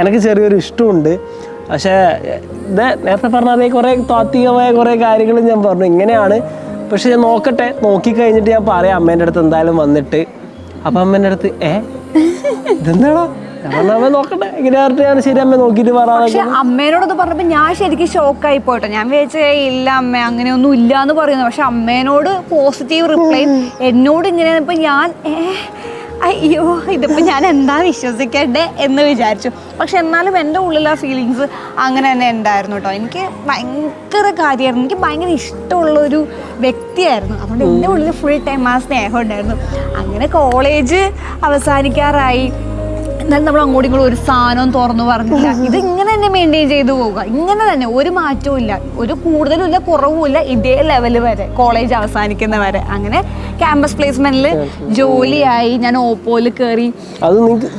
Speaker 2: എനിക്ക് ചെറിയൊരു ഇഷ്ടമുണ്ട്. പക്ഷേ ഇത് നേരത്തെ പറഞ്ഞ അതേ കുറേ താത്വികമായ കുറേ കാര്യങ്ങളും ഞാൻ പറഞ്ഞു, ഇങ്ങനെയാണ്. പക്ഷെ ഞാൻ നോക്കട്ടെ, നോക്കിക്കഴിഞ്ഞിട്ട് ഞാൻ പറയാം അമ്മേൻ്റെ അടുത്ത് എന്തായാലും വന്നിട്ട്. അപ്പം അമ്മേൻ്റെ അടുത്ത് ഇതെന്താണോ നോക്കട്ടെ ഇങ്ങനെ ശരി അമ്മ നോക്കിട്ട് പറയാം.
Speaker 1: പക്ഷെ അമ്മേനോടത് പറഞ്ഞപ്പോ ഞാൻ ശരിക്കും ഷോക്കായി പോയിട്ടോ. ഞാൻ വിചാരിച്ച ഇല്ല അമ്മ അങ്ങനെയൊന്നും ഇല്ല എന്ന് പറയുന്നു. പക്ഷെ അമ്മേനോട് പോസിറ്റീവ് റിപ്ലൈ, എന്നോട് ഇങ്ങനെ ഇപ്പൊ ഞാൻ അയ്യോ ഇതിപ്പോൾ ഞാൻ എന്താ വിശ്വസിക്കണ്ടേ എന്ന് വിചാരിച്ചു. പക്ഷെ എന്നാലും എൻ്റെ ഉള്ളിൽ ആ ഫീലിങ്സ് അങ്ങനെ തന്നെ ഉണ്ടായിരുന്നു കേട്ടോ. എനിക്ക് ഭയങ്കര കാര്യമായിരുന്നു, എനിക്ക് ഭയങ്കര ഇഷ്ടമുള്ളൊരു വ്യക്തിയായിരുന്നു. അതുകൊണ്ട് എൻ്റെ ഉള്ളിൽ ഫുൾ ടൈം ആ സ്നേഹം ഉണ്ടായിരുന്നു. അങ്ങനെ കോളേജ് അവസാനിക്കാറായി. എന്നാലും നമ്മൾ അങ്ങോട്ടും ഇങ്ങോട്ടും ഒരു സാധനവും തുറന്നു പറഞ്ഞില്ല. ഇതിങ്ങനെ തന്നെ മെയിൻറ്റെയിൻ ചെയ്തു പോവുക, ഇങ്ങനെ തന്നെ ഒരു മാറ്റവും ഇല്ല, ഒരു കൂടുതലും ഇല്ല കുറവും ഇല്ല, ഇതേ ലെവല് വരെ കോളേജ് അവസാനിക്കുന്ന വരെ. അങ്ങനെ ക്യാമ്പസ് പ്ലേസ്മെന്റിൽ ജോലിയായി, ഞാൻ ഓപ്പോയിൽ കയറി.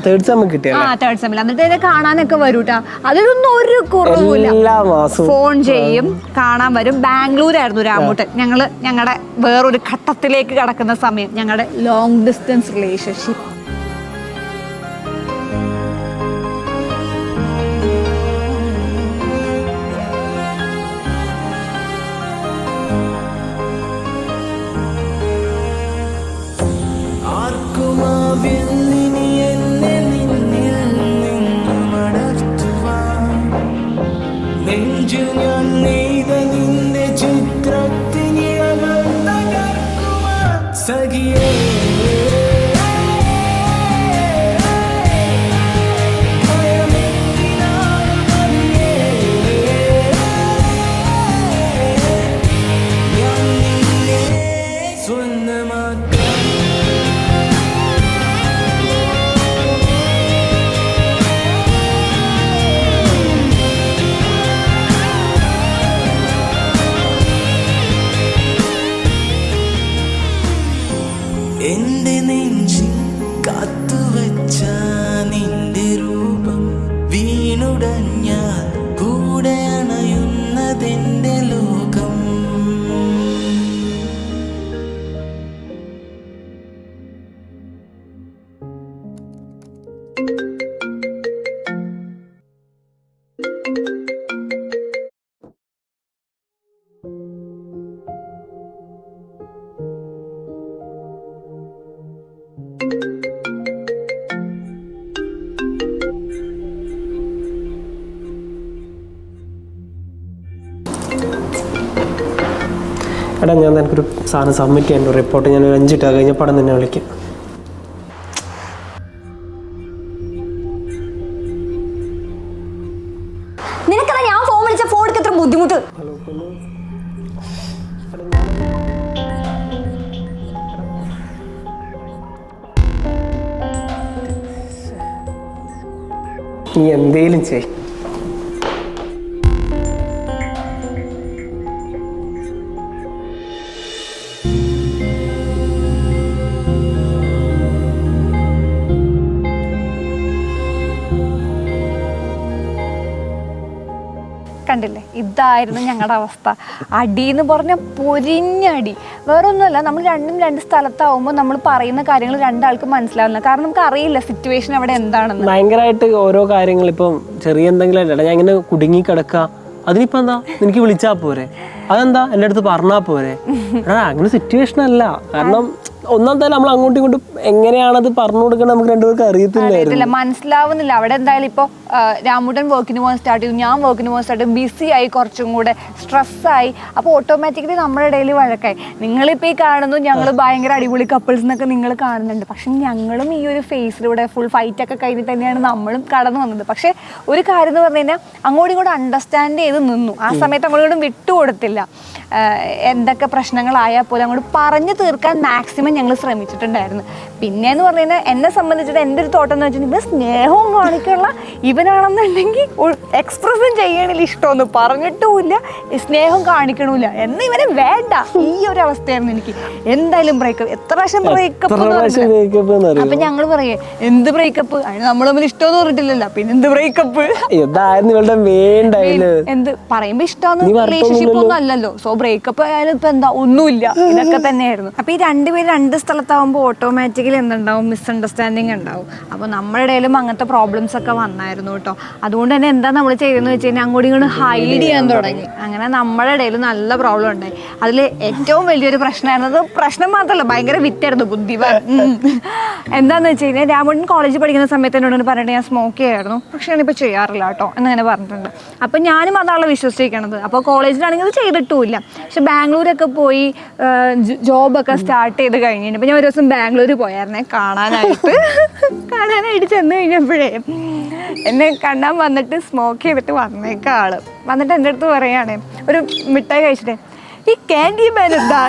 Speaker 2: തേർഡ്
Speaker 1: സെമ്മിൽ എന്നിട്ട് എന്നെ കാണാനൊക്കെ വരൂട്ടാ. അതിലൊന്നും ഒരു കുറവുമില്ല, ഫോൺ ചെയ്യും, കാണാൻ വരും. ബാംഗ്ലൂരായിരുന്നു രാമൂട്ടൻ. ഞങ്ങളുടെ വേറൊരു ഘട്ടത്തിലേക്ക് കടക്കുന്ന സമയം, ഞങ്ങളുടെ ലോങ് ഡിസ്റ്റൻസ് റിലേഷൻഷിപ്പ്.
Speaker 3: എന്റെ നെഞ്ചിൽ കാത്തുവച്ച നിന്റെ രൂപം വീണുടഞ്ഞാൽ കൂടെ അണയുന്നതെന്റെ ലോകം.
Speaker 2: എടാ ഞാൻ എനിക്കൊരു സാധനം സബ്മിറ്റ് ചെയ്യാൻ റിപ്പോർട്ട് ഞാൻ 5 ഇട്ടാ കഴിഞ്ഞ പടം തന്നെ വിളിക്കാം. നീ എന്തേലും ചെയ്.
Speaker 1: കണ്ടില്ലേ, ഇതായിരുന്നു ഞങ്ങളുടെ അവസ്ഥ. അടി എന്ന് പറഞ്ഞാൽ പൊരിഞ്ഞടി. വേറൊന്നുമല്ല, നമ്മൾ രണ്ട് സ്ഥലത്താവുമ്പോൾ നമ്മൾ പറയുന്ന കാര്യങ്ങൾ രണ്ടാൾക്ക് മനസ്സിലാവില്ല. കാരണം നമുക്ക് അറിയില്ല സിറ്റുവേഷൻ അവിടെ എന്താണെന്ന്.
Speaker 2: ഭയങ്കരമായിട്ട് ഓരോ കാര്യങ്ങൾ ഇപ്പം ചെറിയ എന്തെങ്കിലും അല്ല, ഞാൻ ഇങ്ങനെ കുടുങ്ങി കിടക്കുക, അതിനിപ്പോ എന്താ എനിക്ക് വിളിച്ചാ പോരെ, അതെന്താ എൻ്റെ അടുത്ത് പറഞ്ഞാ പോരെ. അങ്ങനെ സിറ്റുവേഷൻ അല്ല. കാരണം ഒന്നാമത്തെ നമ്മൾ അങ്ങോട്ടും ഇങ്ങോട്ടും എങ്ങനെയാണത് പറഞ്ഞു കൊടുക്കണം നമുക്ക് രണ്ടുപേർക്ക് അറിയത്തില്ല,
Speaker 1: മനസ്സിലാവുന്നില്ല. അവിടെ എന്തായാലും ഇപ്പോൾ രാമുടൻ വർക്കിന് പോകാൻ സ്റ്റാർട്ട് ചെയ്തു, ഞാൻ വർക്കിന് പോകാൻ സ്റ്റാർട്ട് ചെയ്തു, ബിസി ആയി, കുറച്ചും കൂടെ സ്ട്രെസ്സായി. അപ്പോൾ ഓട്ടോമാറ്റിക്കലി നമ്മുടെ ഇടയിൽ വഴക്കായി. നിങ്ങളിപ്പോൾ ഈ കാണുന്നു ഞങ്ങൾ ഭയങ്കര അടിപൊളി കപ്പിൾസ് എന്നൊക്കെ നിങ്ങൾ കാണുന്നുണ്ട്. പക്ഷെ ഞങ്ങളും ഈ ഒരു ഫേസിലൂടെ ഫുൾ ഫൈറ്റൊക്കെ കഴിഞ്ഞിട്ട് തന്നെയാണ് നമ്മളും കടന്നു വന്നത്. പക്ഷേ ഒരു കാര്യം എന്ന് പറഞ്ഞു കഴിഞ്ഞാൽ അങ്ങോട്ടും ഇങ്ങോട്ടും അണ്ടർസ്റ്റാൻഡ് ചെയ്ത് നിന്നു. ആ സമയത്ത് അങ്ങോട്ടും വിട്ടുകൊടുത്തില്ല. എന്തൊക്കെ പ്രശ്നങ്ങളായാൽ പോലും അങ്ങോട്ട് പറഞ്ഞു തീർക്കാൻ മാക്സിമം ഞങ്ങൾ ശ്രമിച്ചിട്ടുണ്ടായിരുന്നു. പിന്നെയെന്ന് പറഞ്ഞു കഴിഞ്ഞാൽ എന്നെ സംബന്ധിച്ചിട്ട് എൻ്റെ ഒരു തോട്ടം എന്ന് വെച്ചിട്ടുണ്ടെങ്കിൽ ഇവ സ്നേഹവും കാണിക്കുള്ള, ഇവനാണെന്നുണ്ടെങ്കിൽ എക്സ്പ്രസും ചെയ്യണില്ല, ഇഷ്ടമൊന്നും പറഞ്ഞിട്ടുമില്ല, സ്നേഹം കാണിക്കണമില്ല, എന്ന് ഇവനെ വേണ്ട. ഈ ഒരു അവസ്ഥയായിരുന്നു എനിക്ക്. എന്തായാലും ബ്രേക്കപ്പ്, എത്ര പ്രാവശ്യം ബ്രേക്കപ്പ്. അപ്പൊ ഞങ്ങൾ പറയേ എന്ത് ബ്രേക്കപ്പ്, അതിന് നമ്മൾ തമ്മിൽ ഇഷ്ടമെന്ന് പറഞ്ഞിട്ടില്ലല്ലോ, പിന്നെ എന്ത് ബ്രേക്കപ്പ്, എന്ത് പറയുമ്പോ ഇഷ്ടമെന്ന് റിലേഷൻഷിപ്പ് ഒന്നും അല്ലല്ലോ. സോ ബ്രേക്കപ്പ് ആയാലും ഇപ്പൊ എന്താ, ഒന്നുമില്ല, ഇതൊക്കെ തന്നെയായിരുന്നു. അപ്പൊ ഈ രണ്ടുപേരും രണ്ട് സ്ഥലത്താവുമ്പോൾ ഓട്ടോമാറ്റിക്കലി എന്തുണ്ടാവും, മിസ്അണ്ടർസ്റ്റാൻഡിങ് ഉണ്ടാവും. അപ്പോൾ നമ്മുടെ ഇടയിലും അങ്ങനത്തെ പ്രോബ്ലംസ് ഒക്കെ വന്നായിരുന്നു കേട്ടോ. അതുകൊണ്ട് തന്നെ എന്താ നമ്മൾ ചെയ്തെന്ന് വെച്ച് കഴിഞ്ഞാൽ അങ്ങോട്ടും ഇങ്ങോട്ട് ഹൈഡ് ചെയ്യാൻ തുടങ്ങി. അങ്ങനെ നമ്മുടെ ഇടയിൽ നല്ല പ്രോബ്ലം ഉണ്ടായി. അതിൽ ഏറ്റവും വലിയൊരു പ്രശ്നമായിരുന്നത്, പ്രശ്നം മാത്രമല്ല ഭയങ്കര വിറ്റായിരുന്നു, ബുദ്ധിമാൻ. എന്താണെന്ന് വെച്ച് കഴിഞ്ഞാൽ രാമുടൻ കോളേജിൽ പഠിക്കുന്ന സമയത്ത് എന്നോട് പറഞ്ഞിട്ട് ഞാൻ സ്മോക്ക് ചെയ്യായിരുന്നു, പക്ഷേ ഞാനിപ്പോൾ ചെയ്യാറില്ല കേട്ടോ എന്നങ്ങനെ പറഞ്ഞിട്ടുണ്ട്. അപ്പം ഞാനും അതാണല്ലോ വിശ്വസിച്ചിരിക്കണത്. അപ്പോൾ കോളേജിലാണെങ്കിൽ അത് ചെയ്തിട്ടുമില്ല. പക്ഷെ ബാംഗ്ലൂരൊക്കെ പോയി ജോബൊക്കെ സ്റ്റാർട്ട് ചെയ്ത് കഴിഞ്ഞിട്ട് ഞാൻ ഒരു ദിവസം ബാംഗ്ലൂർ പോയായിരുന്നേ കാണാനായിട്ട് ചെന്ന് കഴിഞ്ഞപ്പോഴേ എന്നെ കാണാൻ വന്നിട്ട് സ്മോക്ക് ചെയ്തിട്ട് വന്നേക്ക ആള് വന്നിട്ട് എൻ്റെ അടുത്ത് പറയാണ്, ഒരു മിഠായി കഴിച്ചിട്ട്, ഈ ക്യാൻഡി മാൻ എന്താ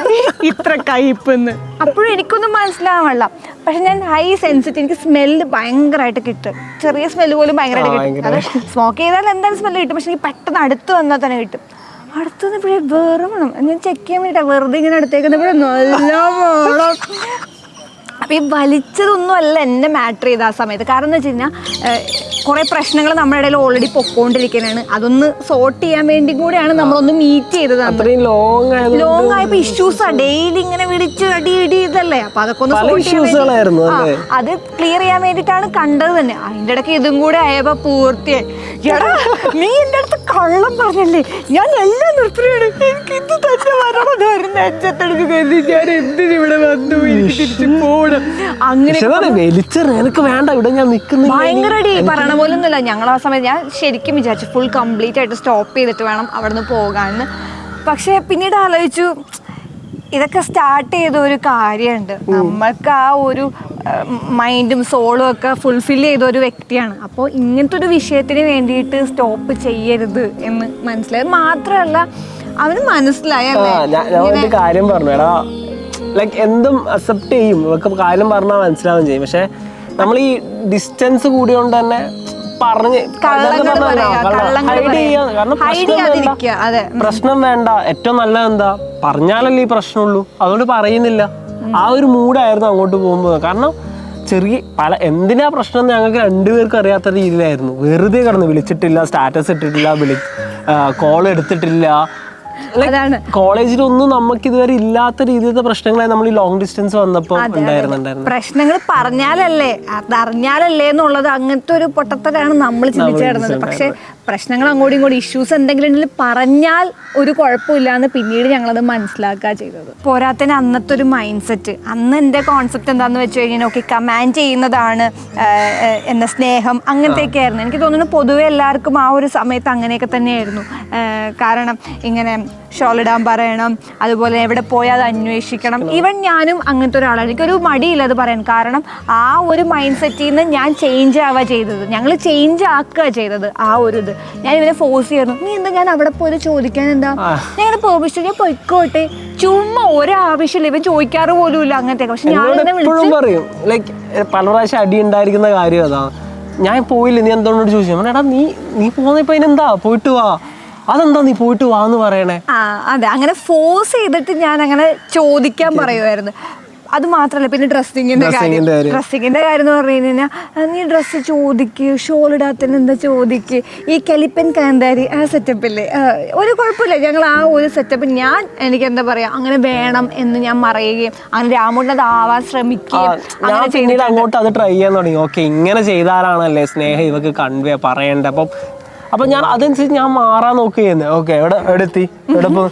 Speaker 1: ഇത്ര കയ്പെന്ന്. അപ്പോഴും എനിക്കൊന്നും മനസ്സിലാവാനുള്ള. പക്ഷെ ഞാൻ ഹൈ സെൻസിറ്റീവ്, എനിക്ക് സ്മെല്ല് ഭയങ്കരമായിട്ട് കിട്ടും. ചെറിയ സ്മെല്ല് പോലും ഭയങ്കരമായിട്ട് കിട്ടും. അത് സ്മോക്ക് ചെയ്താൽ എന്തായാലും സ്മെല്ല് കിട്ടും. പക്ഷെ എനിക്ക് പെട്ടെന്ന് അടുത്ത് വന്നാൽ തന്നെ കിട്ടും. അടുത്ത് വന്നപ്പോഴേ വേറെ വേണം, ഞാൻ ചെക്ക് ചെയ്യാൻ വേണ്ടിയിട്ടാണ് വെറുതെ ഇങ്ങനെ അടുത്തേക്കുന്നപ്പോഴേ നല്ല വേണം. അപ്പം ഈ വലിച്ചതൊന്നും അല്ല എന്നെ മാറ്റർ ചെയ്ത ആ സമയത്ത്. കാരണം എന്ന് വെച്ച് കഴിഞ്ഞാൽ കുറേ പ്രശ്നങ്ങൾ നമ്മുടെ ഇടയിൽ ഓൾറെഡി പൊക്കോണ്ടിരിക്കുന്നതാണ്. അതൊന്ന് സോർട്ട് ചെയ്യാൻ വേണ്ടി കൂടെയാണ് നമ്മളൊന്ന് മീറ്റ് ചെയ്തത്. ലോങ് ആയപ്പോൾ ഇഷ്യൂസാണ്, ഡെയിലി ഇങ്ങനെ വിളിച്ച് അടി ഇതല്ലേ. അപ്പൊ അതൊക്കെ ഒന്ന് അത് ക്ലിയർ ചെയ്യാൻ വേണ്ടിയിട്ടാണ് കണ്ടത് തന്നെ. അതിൻ്റെ ഇടയ്ക്ക് ഇതും കൂടെ ആയപ്പോൾ പൂർത്തിയായി. എടാ നീ എൻ്റെ അടുത്ത് കള്ളം പറഞ്ഞല്ലേ, ഞാൻ എല്ലാം നിർത്തിയാണ്, എനിക്ക് ഇത് തന്നെ വരണം, നെഞ്ചത്തെടുത്ത് കരുതി ഞാൻ എന്തിനിവിടെ വന്നു, എനിക്ക് തിരിച്ചു പോകണം. അങ്ങനെ ഭയങ്കരടി പറയണ പോലെ ഒന്നുമില്ല. ഞങ്ങൾ ആ സമയത്ത് ഞാൻ ശരിക്കും വിചാരിച്ചു ഫുൾ കംപ്ലീറ്റ് ആയിട്ട് സ്റ്റോപ്പ് ചെയ്തിട്ട് വേണം അവിടെ നിന്ന് പോകാമെന്ന്. പക്ഷെ പിന്നീട് ആലോചിച്ചു, ഇതൊക്കെ സ്റ്റാർട്ട് ചെയ്ത ഒരു കാര്യമുണ്ട്, നമ്മൾക്ക് ആ ഒരു മൈൻഡും സോളും ഒക്കെ ഫുൾഫിൽ ചെയ്ത ഒരു വ്യക്തിയാണ്. അപ്പോൾ ഇങ്ങനത്തെ ഒരു വിഷയത്തിന് വേണ്ടിയിട്ട് സ്റ്റോപ്പ് ചെയ്യരുത് എന്ന് മനസ്സിലായി. മാത്രമല്ല അവന് മനസ്സിലായല്ലേ
Speaker 2: കാര്യം പറഞ്ഞു, എടാ ലൈക്ക് എന്തും അക്സെപ്റ്റ് ചെയ്യും, ഇവർക്ക് കാര്യം പറഞ്ഞാൽ മനസ്സിലാവുകയും ചെയ്യും. പക്ഷെ നമ്മൾ ഈ ഡിസ്റ്റൻസ് കൂടിയോണ്ട് തന്നെ പറഞ്ഞ് പ്രശ്നം വേണ്ട, ഏറ്റവും നല്ലത് എന്താ പറഞ്ഞാലല്ലേ ഈ പ്രശ്നമുള്ളൂ, അതുകൊണ്ട് പറയുന്നില്ല. ആ ഒരു മൂഡായിരുന്നു അങ്ങോട്ട് പോകുമ്പോൾ. കാരണം ചെറിയ എന്തിനാ പ്രശ്നം എന്ന് ഞങ്ങൾക്ക് രണ്ടുപേർക്കും അറിയാത്ത രീതിയിലായിരുന്നു. വെറുതെ കിടന്ന് വിളിച്ചിട്ടില്ല, സ്റ്റാറ്റസ് ഇട്ടിട്ടില്ല, കോൾ എടുത്തിട്ടില്ല. കോളേജിലൊന്നും നമുക്ക് ഇതുവരെ ഇല്ലാത്ത രീതിയിലത്തെ പ്രശ്നങ്ങളായി നമ്മൾ ഈ ലോങ് ഡിസ്റ്റൻസ് വന്നപ്പോൾ ഉണ്ടായിരുന്നുണ്ടായിരുന്നു.
Speaker 1: പ്രശ്നങ്ങൾ പറഞ്ഞാലല്ലേ അതറിഞ്ഞാലല്ലേ എന്നുള്ളത് അങ്ങനത്തെ ഒരു പൊട്ടത്തരാണ് നമ്മൾ ചിന്തിച്ചു കിടന്നത്. പക്ഷെ പ്രശ്നങ്ങൾ അങ്ങോട്ടും ഇങ്ങോട്ടും ഇഷ്യൂസ് എന്തെങ്കിലും പറഞ്ഞാൽ ഒരു കുഴപ്പമില്ലാന്ന് പിന്നീട് ഞങ്ങളത് മനസ്സിലാക്കുക ചെയ്തത്. പോരാത്തതിന് അന്നത്തെ ഒരു മൈൻഡ് സെറ്റ്, അന്ന് എൻ്റെ കോൺസെപ്റ്റ് എന്താണെന്ന് വെച്ച് കഴിഞ്ഞാൽ ഓക്കെ കമാൻഡ് ചെയ്യുന്നതാണ് എന്ന സ്നേഹം അങ്ങനത്തെയൊക്കെ ആയിരുന്നു. എനിക്ക് തോന്നുന്നു പൊതുവെ എല്ലാവർക്കും ആ ഒരു സമയത്ത് അങ്ങനെയൊക്കെ തന്നെയായിരുന്നു. കാരണം ഇങ്ങനെ ഷോളിടാൻ പറയണം, അതുപോലെ എവിടെ പോയാൽ അത് അന്വേഷിക്കണം. ഈവൻ ഞാനും അങ്ങനത്തെ ഒരാളാണ്, എനിക്കൊരു മടിയില്ല അത് പറയാൻ. കാരണം ആ ഒരു മൈൻഡ് സെറ്റിൽ നിന്ന് ഞാൻ ചേഞ്ച് ആവുക ചെയ്തത്, ഞങ്ങൾ ചേഞ്ച് ആക്കുക ചെയ്തത് ആ ഒരു ഇത്. ഞാൻ ഇവനെ ഫോഴ്സ് ചെയ്യായിരുന്നു, നീ എന്താ ഞാൻ അവിടെ പോയത് ചോദിക്കാൻ എന്താ, ഞാൻ പെർമിഷൻ ഞാൻ പൊയ്ക്കോട്ടെ, ചുമ്മാ ഒരാവശ്യമില്ല, ഇവൻ ചോദിക്കാറ് പോലും ഇല്ല അങ്ങനത്തെ. പക്ഷെ ഞാൻ
Speaker 2: എപ്പോഴും പറയും ലൈക്ക് പല പ്രാവശ്യം അടി ഉണ്ടായിരിക്കുന്ന കാര്യം അതാ, ഞാൻ പോയില്ല നീ എന്തുകൊണ്ടോട് ചോദിച്ചു, എടാ നീ പോകുന്നപ്പോ അതിനെന്താ പോയിട്ട് വാ, അതെന്താ നീ പോയിട്ട് വാന്ന് പറയണേ.
Speaker 1: അതെ, അങ്ങനെ ഫോഴ്സ് ചെയ്തിട്ട് ഞാൻ അങ്ങനെ ചോദിക്കാൻ പറയുമായിരുന്നു. അത് മാത്രല്ല, പിന്നെ ഡ്രസ്സിങ്ങിന്റെ കാര്യം എന്ന് പറഞ്ഞു കഴിഞ്ഞാൽ നീ ഡ്രസ്സ് ചോദിക്ക്, ഷോൾ ഇടാത്തതിന് എന്താ ചോദിക്ക്, ഈ കലിപ്പൻ കാന്താരി ആ സെറ്റപ്പില്ലേ, ഒരു കുഴപ്പമില്ല, ഞങ്ങൾ ആ ഒരു സെറ്റപ്പ് എനിക്ക് എന്താ പറയാ അങ്ങനെ വേണം എന്ന് ഞാൻ പറയുകയും അങ്ങനെ രാമുണ്ണ അതാവാൻ ശ്രമിക്കുകയും അങ്ങനെ
Speaker 2: പിന്നീട് അങ്ങോട്ട് അത് ട്രൈ ചെയ്യാൻ തുടങ്ങി. ഓക്കെ, ഇങ്ങനെ ചെയ്താലാണല്ലേ സ്നേഹം ഇവക്ക് കൺവേ പറയണ്ടേ. അപ്പൊ ഞാൻ അതനുസരിച്ച് ഞാൻ മാറാൻ നോക്കുകയെന്ന്. ഓക്കെ, എവിടെ എത്തി, എവിടെ പോ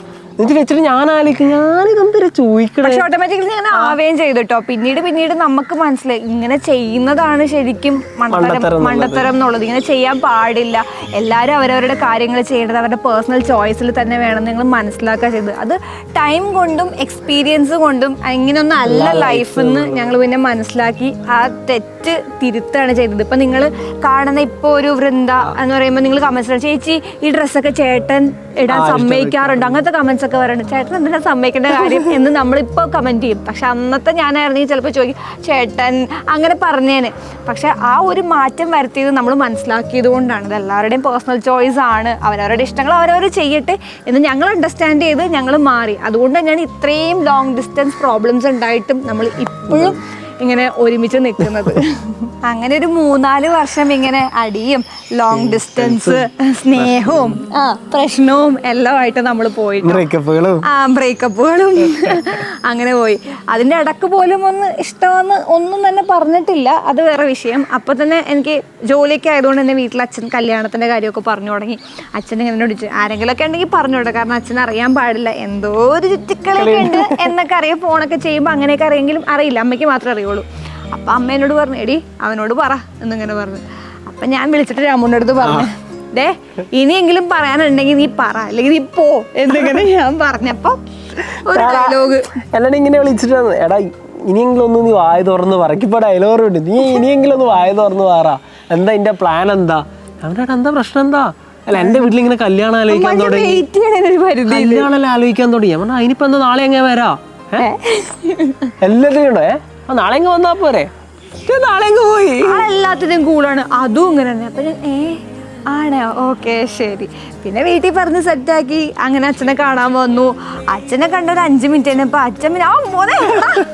Speaker 2: എന്നിട്ട് വെച്ചിട്ട് ഞാൻ ആലോചിക്കും, ഞാനിതെന്തിനാ ചോദിക്കണേ.
Speaker 1: പക്ഷെ ഓട്ടോമാറ്റിക്കലി ഞാൻ ആവുകയും ചെയ്തു കേട്ടോ. പിന്നീട് നമുക്ക് മനസ്സിലായി ഇങ്ങനെ ചെയ്യുന്നതാണ് ശരിക്കും മണ്ടത്തരം എന്നുള്ളത്. ഇങ്ങനെ ചെയ്യാൻ പാടില്ല, എല്ലാവരും അവരവരുടെ കാര്യങ്ങൾ ചെയ്യേണ്ടത് അവരുടെ പേഴ്സണൽ ചോയ്സിൽ തന്നെ വേണം നിങ്ങൾ മനസ്സിലാക്കുക ചെയ്തത്. അത് ടൈം കൊണ്ടും എക്സ്പീരിയൻസ് കൊണ്ടും ഇങ്ങനെയൊന്നും അല്ല ലൈഫ് എന്ന് ഞങ്ങൾ പിന്നെ മനസ്സിലാക്കി ആ തെറ്റ് തിരുത്താണ് ചെയ്തത്. ഇപ്പം നിങ്ങൾ കാണുന്ന ഇപ്പോൾ ഒരു വൃന്ദ എന്ന് പറയുമ്പോൾ നിങ്ങൾ കമൻസ്, ചേച്ചി ഈ ഡ്രസ്സൊക്കെ ചേട്ടൻ ഇടാൻ സമ്മതിക്കാറുണ്ട്, അങ്ങനത്തെ കമന്റ്സ് ഒക്കെ വരുന്നുണ്ട്. ചേട്ടൻ എന്തിനാ സമ്മതിക്കേണ്ട കാര്യം എന്ന് നമ്മളിപ്പോൾ കമന്റ് ചെയ്യും. പക്ഷെ അന്നത്തെ ഞാനായിരുന്നെങ്കിൽ ചിലപ്പോൾ ചോദിക്കും ചേട്ടൻ അങ്ങനെ പറഞ്ഞേന്. പക്ഷെ ആ ഒരു മാറ്റം വരുത്തിയത് നമ്മൾ മനസ്സിലാക്കിയത് കൊണ്ടാണ്. ഇത് എല്ലാവരുടെയും പേഴ്സണൽ ചോയ്സ് ആണ്, അവരവരുടെ ഇഷ്ടങ്ങൾ അവരവർ ചെയ്യട്ടെ എന്ന് ഞങ്ങൾ അണ്ടർസ്റ്റാൻഡ് ചെയ്ത് ഞങ്ങൾ മാറി. അതുകൊണ്ട് ഞാൻ ഇത്രയും ലോങ് ഡിസ്റ്റൻസ് പ്രോബ്ലംസ് ഉണ്ടായിട്ടും നമ്മൾ ഇപ്പോഴും ഇങ്ങനെ ഒരുമിച്ച് നിൽക്കുന്നത്. അങ്ങനെ ഒരു 3-4 വർഷം ഇങ്ങനെ അടിയും ലോങ് ഡിസ്റ്റൻസ് സ്നേഹവും പ്രശ്നവും എല്ലാമായിട്ട് നമ്മൾ പോയിട്ട് ബ്രേക്കപ്പുകളും അങ്ങനെ പോയി. അതിൻ്റെ ഇടക്ക് പോലും ഇഷ്ടമെന്ന് ഒന്നും തന്നെ പറഞ്ഞിട്ടില്ല, അത് വേറെ വിഷയം. അപ്പോൾ തന്നെ എനിക്ക് ജോലിയൊക്കെ ആയതുകൊണ്ട് തന്നെ വീട്ടിൽ അച്ഛൻ കല്യാണത്തിൻ്റെ കാര്യമൊക്കെ പറഞ്ഞു തുടങ്ങി. അച്ഛൻ ഇങ്ങനെ വിളിച്ചു, ആരെങ്കിലുമൊക്കെ ഉണ്ടെങ്കിൽ പറഞ്ഞോട്ടെ, കാരണം അച്ഛൻ അറിയാൻ പാടില്ല, എന്തോ ഒരു ചുറ്റിക്കളിയൊക്കെ ഉണ്ട് എന്നൊക്കെ അറിയാം. ഫോണൊക്കെ ചെയ്യുമ്പോൾ അങ്ങനെയൊക്കെ അറിയെങ്കിലും അറിയില്ല, അമ്മയ്ക്ക് മാത്രമേ അറിയുള്ളൂ. അപ്പം അമ്മ എന്നോട് പറഞ്ഞു, എടി അവനോട് പറ എന്നിങ്ങനെ പറഞ്ഞു. അപ്പം ഞാൻ വിളിച്ചിട്ട് രാമുണ്ണൻ്റെ അടുത്ത് പറഞ്ഞു, ഇനിയെങ്കിലും പറയാനുണ്ടെങ്കിൽ നീ പറ, അല്ലെങ്കിൽ നീ പോ എന്നിങ്ങനെ ഞാൻ പറഞ്ഞപ്പോൾ ഒരു ഡയലോഗ്
Speaker 2: അല്ലാണ്ട് ഇങ്ങനെ വിളിച്ചിട്ട്, എടാ ഇനിയെങ്കിലും ഒന്ന് നീ വായ തുറന്ന് പറ, ഇപ്പൊ ഡയലോഗ് ഉണ്ട്, നീ ഇനിയെങ്കിലും ഒന്ന് വായ തുറന്ന് പറ, എന്താ ഇതിന്റെ പ്ലാൻ എന്താ, അവനോട് എന്താ പ്രശ്നം എന്താ. അല്ല എന്റെ വീട്ടിൽ ഇങ്ങനെ കല്യാണം ആലോചിക്കാൻ തുടങ്ങി, കല്യാണം ആലോചിക്കാൻ തുടങ്ങി. ഞാൻ പറഞ്ഞു അതിനിപ്പോ എന്താ, നാളെ എങ്ങനെ വരാ, എല്ലാത്തിനും ഉണ്ടോ, നാളെ എങ്ങ് വന്നാ പോരെ, നാളെ എങ്ങ് പോയി.
Speaker 1: എല്ലാത്തിനും കൂളാണ്, അതും ഇങ്ങനെ തന്നെ. അപ്പൊ ആണോ, ഓക്കെ ശരി. പിന്നെ വീട്ടിൽ പറഞ്ഞ് സെറ്റാക്കി. അങ്ങനെ അച്ഛനെ കാണാൻ വന്നു. അച്ഛനെ കണ്ട ഒരു 5 മിനിറ്റ് കഴിഞ്ഞപ്പോൾ അച്ഛൻ മോനെ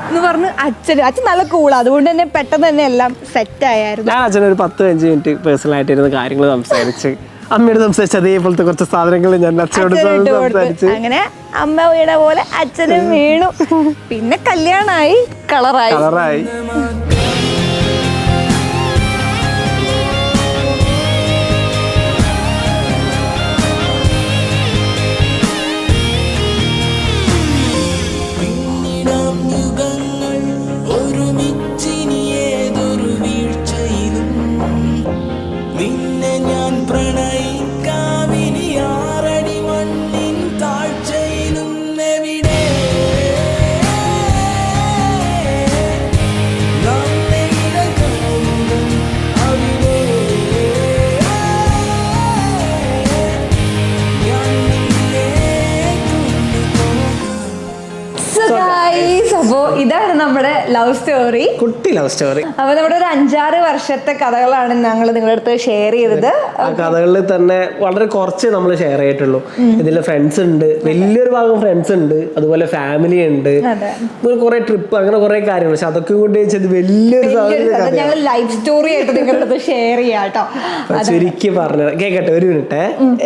Speaker 1: എന്ന് പറഞ്ഞ് അച്ഛൻ നല്ല കൂളാണ്. അതുകൊണ്ട് തന്നെ പെട്ടെന്ന് തന്നെ എല്ലാം സെറ്റായിരുന്നു.
Speaker 2: ഞാൻ അച്ഛനൊരു 10-15 മിനിറ്റ് പേഴ്സണൽ ആയിട്ടിരുന്ന കാര്യങ്ങൾ സംസാരിച്ച്, അമ്മയോട് സംസാരിച്ച് അതേപോലത്തെ കുറച്ച് സാധനങ്ങൾ ഞാൻ അച്ഛനോട് സംസാരിച്ചു.
Speaker 1: അങ്ങനെ അമ്മ വീണ പോലെ അച്ഛനും വീണു. പിന്നെ കല്യാണമായി, കളറായി. ഇതാണ് നമ്മുടെ ലവ് സ്റ്റോറി,
Speaker 2: കുട്ടി ലവ് സ്റ്റോറി.
Speaker 1: അപ്പൊ നമ്മുടെ ഒരു 5-6 വർഷത്തെ കഥകളാണ് ഞങ്ങൾ നിങ്ങളുടെ അടുത്ത് ഷെയർ ചെയ്തത്.
Speaker 2: ആ കഥകളിൽ തന്നെ വളരെ കുറച്ച് നമ്മൾ ഷെയർ ചെയ്തിട്ടുള്ളൂ. ഇതിൽ ഫ്രണ്ട്സ് ഉണ്ട്, വലിയൊരു ഭാഗം ഫ്രണ്ട്സ് ഉണ്ട്, അതുപോലെ ഫാമിലി ഉണ്ട്, കുറെ ട്രിപ്പ്, അങ്ങനെ കുറെ കാര്യങ്ങൾ. പക്ഷെ അതൊക്കെ കൊണ്ട് വെച്ചത് വലിയൊരു
Speaker 1: ഞങ്ങൾ ലൈഫ് സ്റ്റോറി ആയിട്ട് നിങ്ങളുടെ അടുത്ത് ഷെയർ ചെയ്യാട്ടോ.
Speaker 2: ശരിക്കും പറഞ്ഞത് കേക്കട്ടെ, ഒരു മിനിറ്റ്.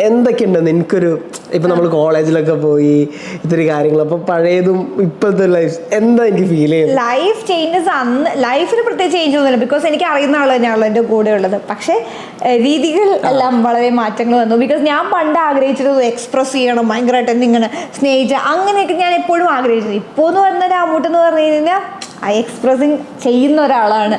Speaker 2: എന്തൊക്കെയുണ്ട് നിനക്കൊരു, ഇപ്പൊ നമ്മൾ കോളേജിലൊക്കെ പോയി ഇത്തിരി കാര്യങ്ങൾ, അപ്പൊ പഴയതും ഇപ്പോഴത്തെ ലൈഫ് എന്താ എനിക്ക് ഫീൽ ചെയ്യും?
Speaker 1: ലൈഫ് ചേഞ്ചസ് അന്ന് ലൈഫിന് പ്രത്യേകിച്ച് ചേഞ്ച് ഒന്നുമില്ല, ബിക്കോസ് എനിക്ക് അറിയുന്ന ആൾ തന്നെയാണല്ലോ എൻ്റെ കൂടെ ഉള്ളത്. പക്ഷേ രീതികൾ എല്ലാം വളരെ മാറ്റങ്ങൾ വന്നു. ബിക്കോസ് ഞാൻ പണ്ട് ആഗ്രഹിച്ചിരുന്നത് എക്സ്പ്രസ് ചെയ്യണം, ഭയങ്കരമായിട്ട് എന്തിങ്ങനെ സ്നേഹിച്ച അങ്ങനെയൊക്കെ ഞാൻ എപ്പോഴും ആഗ്രഹിച്ചത്. ഇപ്പോൾ എന്ന് പറഞ്ഞ രാമൂട്ടെന്ന് പറഞ്ഞു കഴിഞ്ഞാൽ എക്സ്പ്രസിങ് ചെയ്യുന്ന ഒരാളാണ്,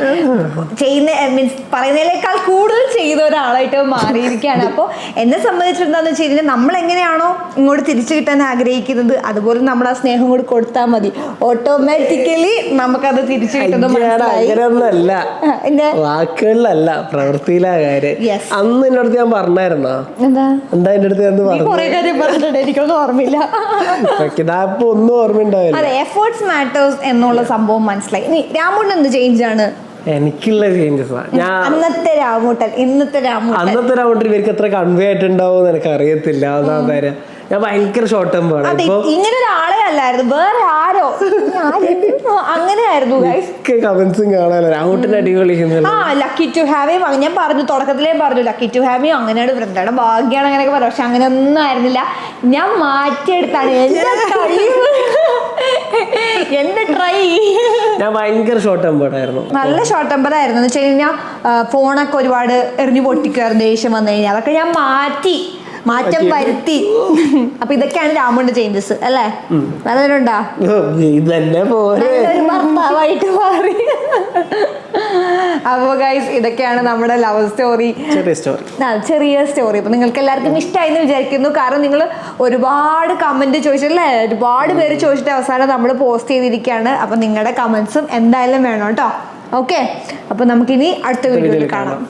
Speaker 1: ചെയ്യുന്ന മീൻസ് പറയുന്നതിനേക്കാൾ കൂടുതൽ ചെയ്യുന്ന ഒരാളായിട്ട് മാറിയിരിക്കുകയാണ്. അപ്പോൾ എന്നെ സംബന്ധിച്ചിടത്താന്ന് വെച്ച് കഴിഞ്ഞാൽ നമ്മൾ എങ്ങനെയാണോ ഇങ്ങോട്ട് തിരിച്ചു കിട്ടാൻ ആഗ്രഹിക്കുന്നത് അതുപോലെ നമ്മൾ ആ സ്നേഹം കൂടി കൊടുത്താൽ മതി, ഓട്ടോമാറ്റിക്കലി നമുക്കത് തിരിച്ചു കിട്ടുന്നത് മനസ്സിലായി.
Speaker 2: അങ്ങനെയൊന്നല്ല, വാക്കുകളിലല്ല പ്രവൃത്തിയിലാ കാര്യം. അന്ന് എന്റെ അടുത്ത് ഞാൻ പറഞ്ഞായിരുന്നോ എന്താ എന്റെ അടുത്ത് ഞാൻ
Speaker 1: കുറെ കാര്യം പറഞ്ഞിട്ടുണ്ട്, എനിക്കൊന്നും ഓർമ്മയില്ല.
Speaker 2: ഇതാപ്പോ ഒന്നും ഓർമ്മയുണ്ടാവില്ല.
Speaker 1: അതെ, എഫേർട്സ് മാറ്റേഴ്സ് എന്നുള്ള സംഭവം മനസ്സിലായി. ഇനി രാമൂട്ടൻ എന്ത് ചേഞ്ച് ആണ്?
Speaker 2: എനിക്കുള്ള ചേഞ്ചസ് ഞാൻ
Speaker 1: അന്നത്തെ രാമൂട്ടൻ ഇന്നത്തെ
Speaker 2: രാമൂട്ടൻ ഇവർക്ക് എത്ര കൺവേ ആയിട്ടുണ്ടാവും എനിക്ക് അറിയത്തില്ല. അതാ കാര്യം, ഞാൻ ഭയങ്കര ഷോർട്ട് ടെമ്പർ ആണ്.
Speaker 1: ഇങ്ങനെ ഒരാളെ അല്ലായിരുന്നു, വേറെ ആരോ അങ്ങനെയായിരുന്നു.
Speaker 2: കമന്റ്സും കാണാനോ രാമൂട്ടൻ അടിപൊളി.
Speaker 1: ലക്കി ടു ഹാവ് യു, ഞാൻ പറഞ്ഞു തുടക്കത്തിലേ പറഞ്ഞു ലക്കി ടു ഹാവ് യു, അങ്ങനെയാണ് വൃന്ദയുടെ ഭാഗ്യാണ് അങ്ങനെയൊക്കെ പറഞ്ഞു. പക്ഷെ അങ്ങനെ ഒന്നും ആയിരുന്നില്ല, ഞാൻ മാറ്റിയെടുത്താണ് എന്റെ ട്രൈ. ഞാൻ
Speaker 2: ഭയങ്കര ഷോർട്ട് ടെമ്പർ ആയിരുന്നു,
Speaker 1: നല്ല ഷോർട്ട് ടെമ്പർ ആയിരുന്നു. എന്ന് വെച്ച് കഴിഞ്ഞാൽ ഫോണൊക്കെ ഒരുപാട് എറിഞ്ഞു പൊട്ടിക്കുമായിരുന്നു ദേഷ്യം വന്നു കഴിഞ്ഞാൽ. അതൊക്കെ ഞാൻ മാറ്റം വരുത്തി. അപ്പൊ ഇതൊക്കെയാണ് രാമുവിന്റെ ചേഞ്ചസ് അല്ലേ? നല്ലൊരുണ്ടാ നല്ലൊരു ഭർത്താവായിട്ട് മാറി. അപ്പൊ ഗൈസ്, ഇതൊക്കെയാണ് നമ്മുടെ ലവ് സ്റ്റോറി, ചെറിയ സ്റ്റോറി. അപ്പൊ നിങ്ങൾക്ക് എല്ലാവർക്കും ഇഷ്ടമായി എന്ന് വിചാരിക്കുന്നു. കാരണം നിങ്ങൾ ഒരുപാട് കമന്റ് ചോദിച്ചല്ലേ, ഒരുപാട് പേര് ചോദിച്ചിട്ട് അവസാനം നമ്മൾ പോസ്റ്റ് ചെയ്തിരിക്കുകയാണ്. അപ്പൊ നിങ്ങളുടെ കമന്റ്സും എന്തായാലും വേണം കേട്ടോ. ഓക്കെ, അപ്പൊ നമുക്കിനി അടുത്ത വീഡിയോയിൽ കാണാം.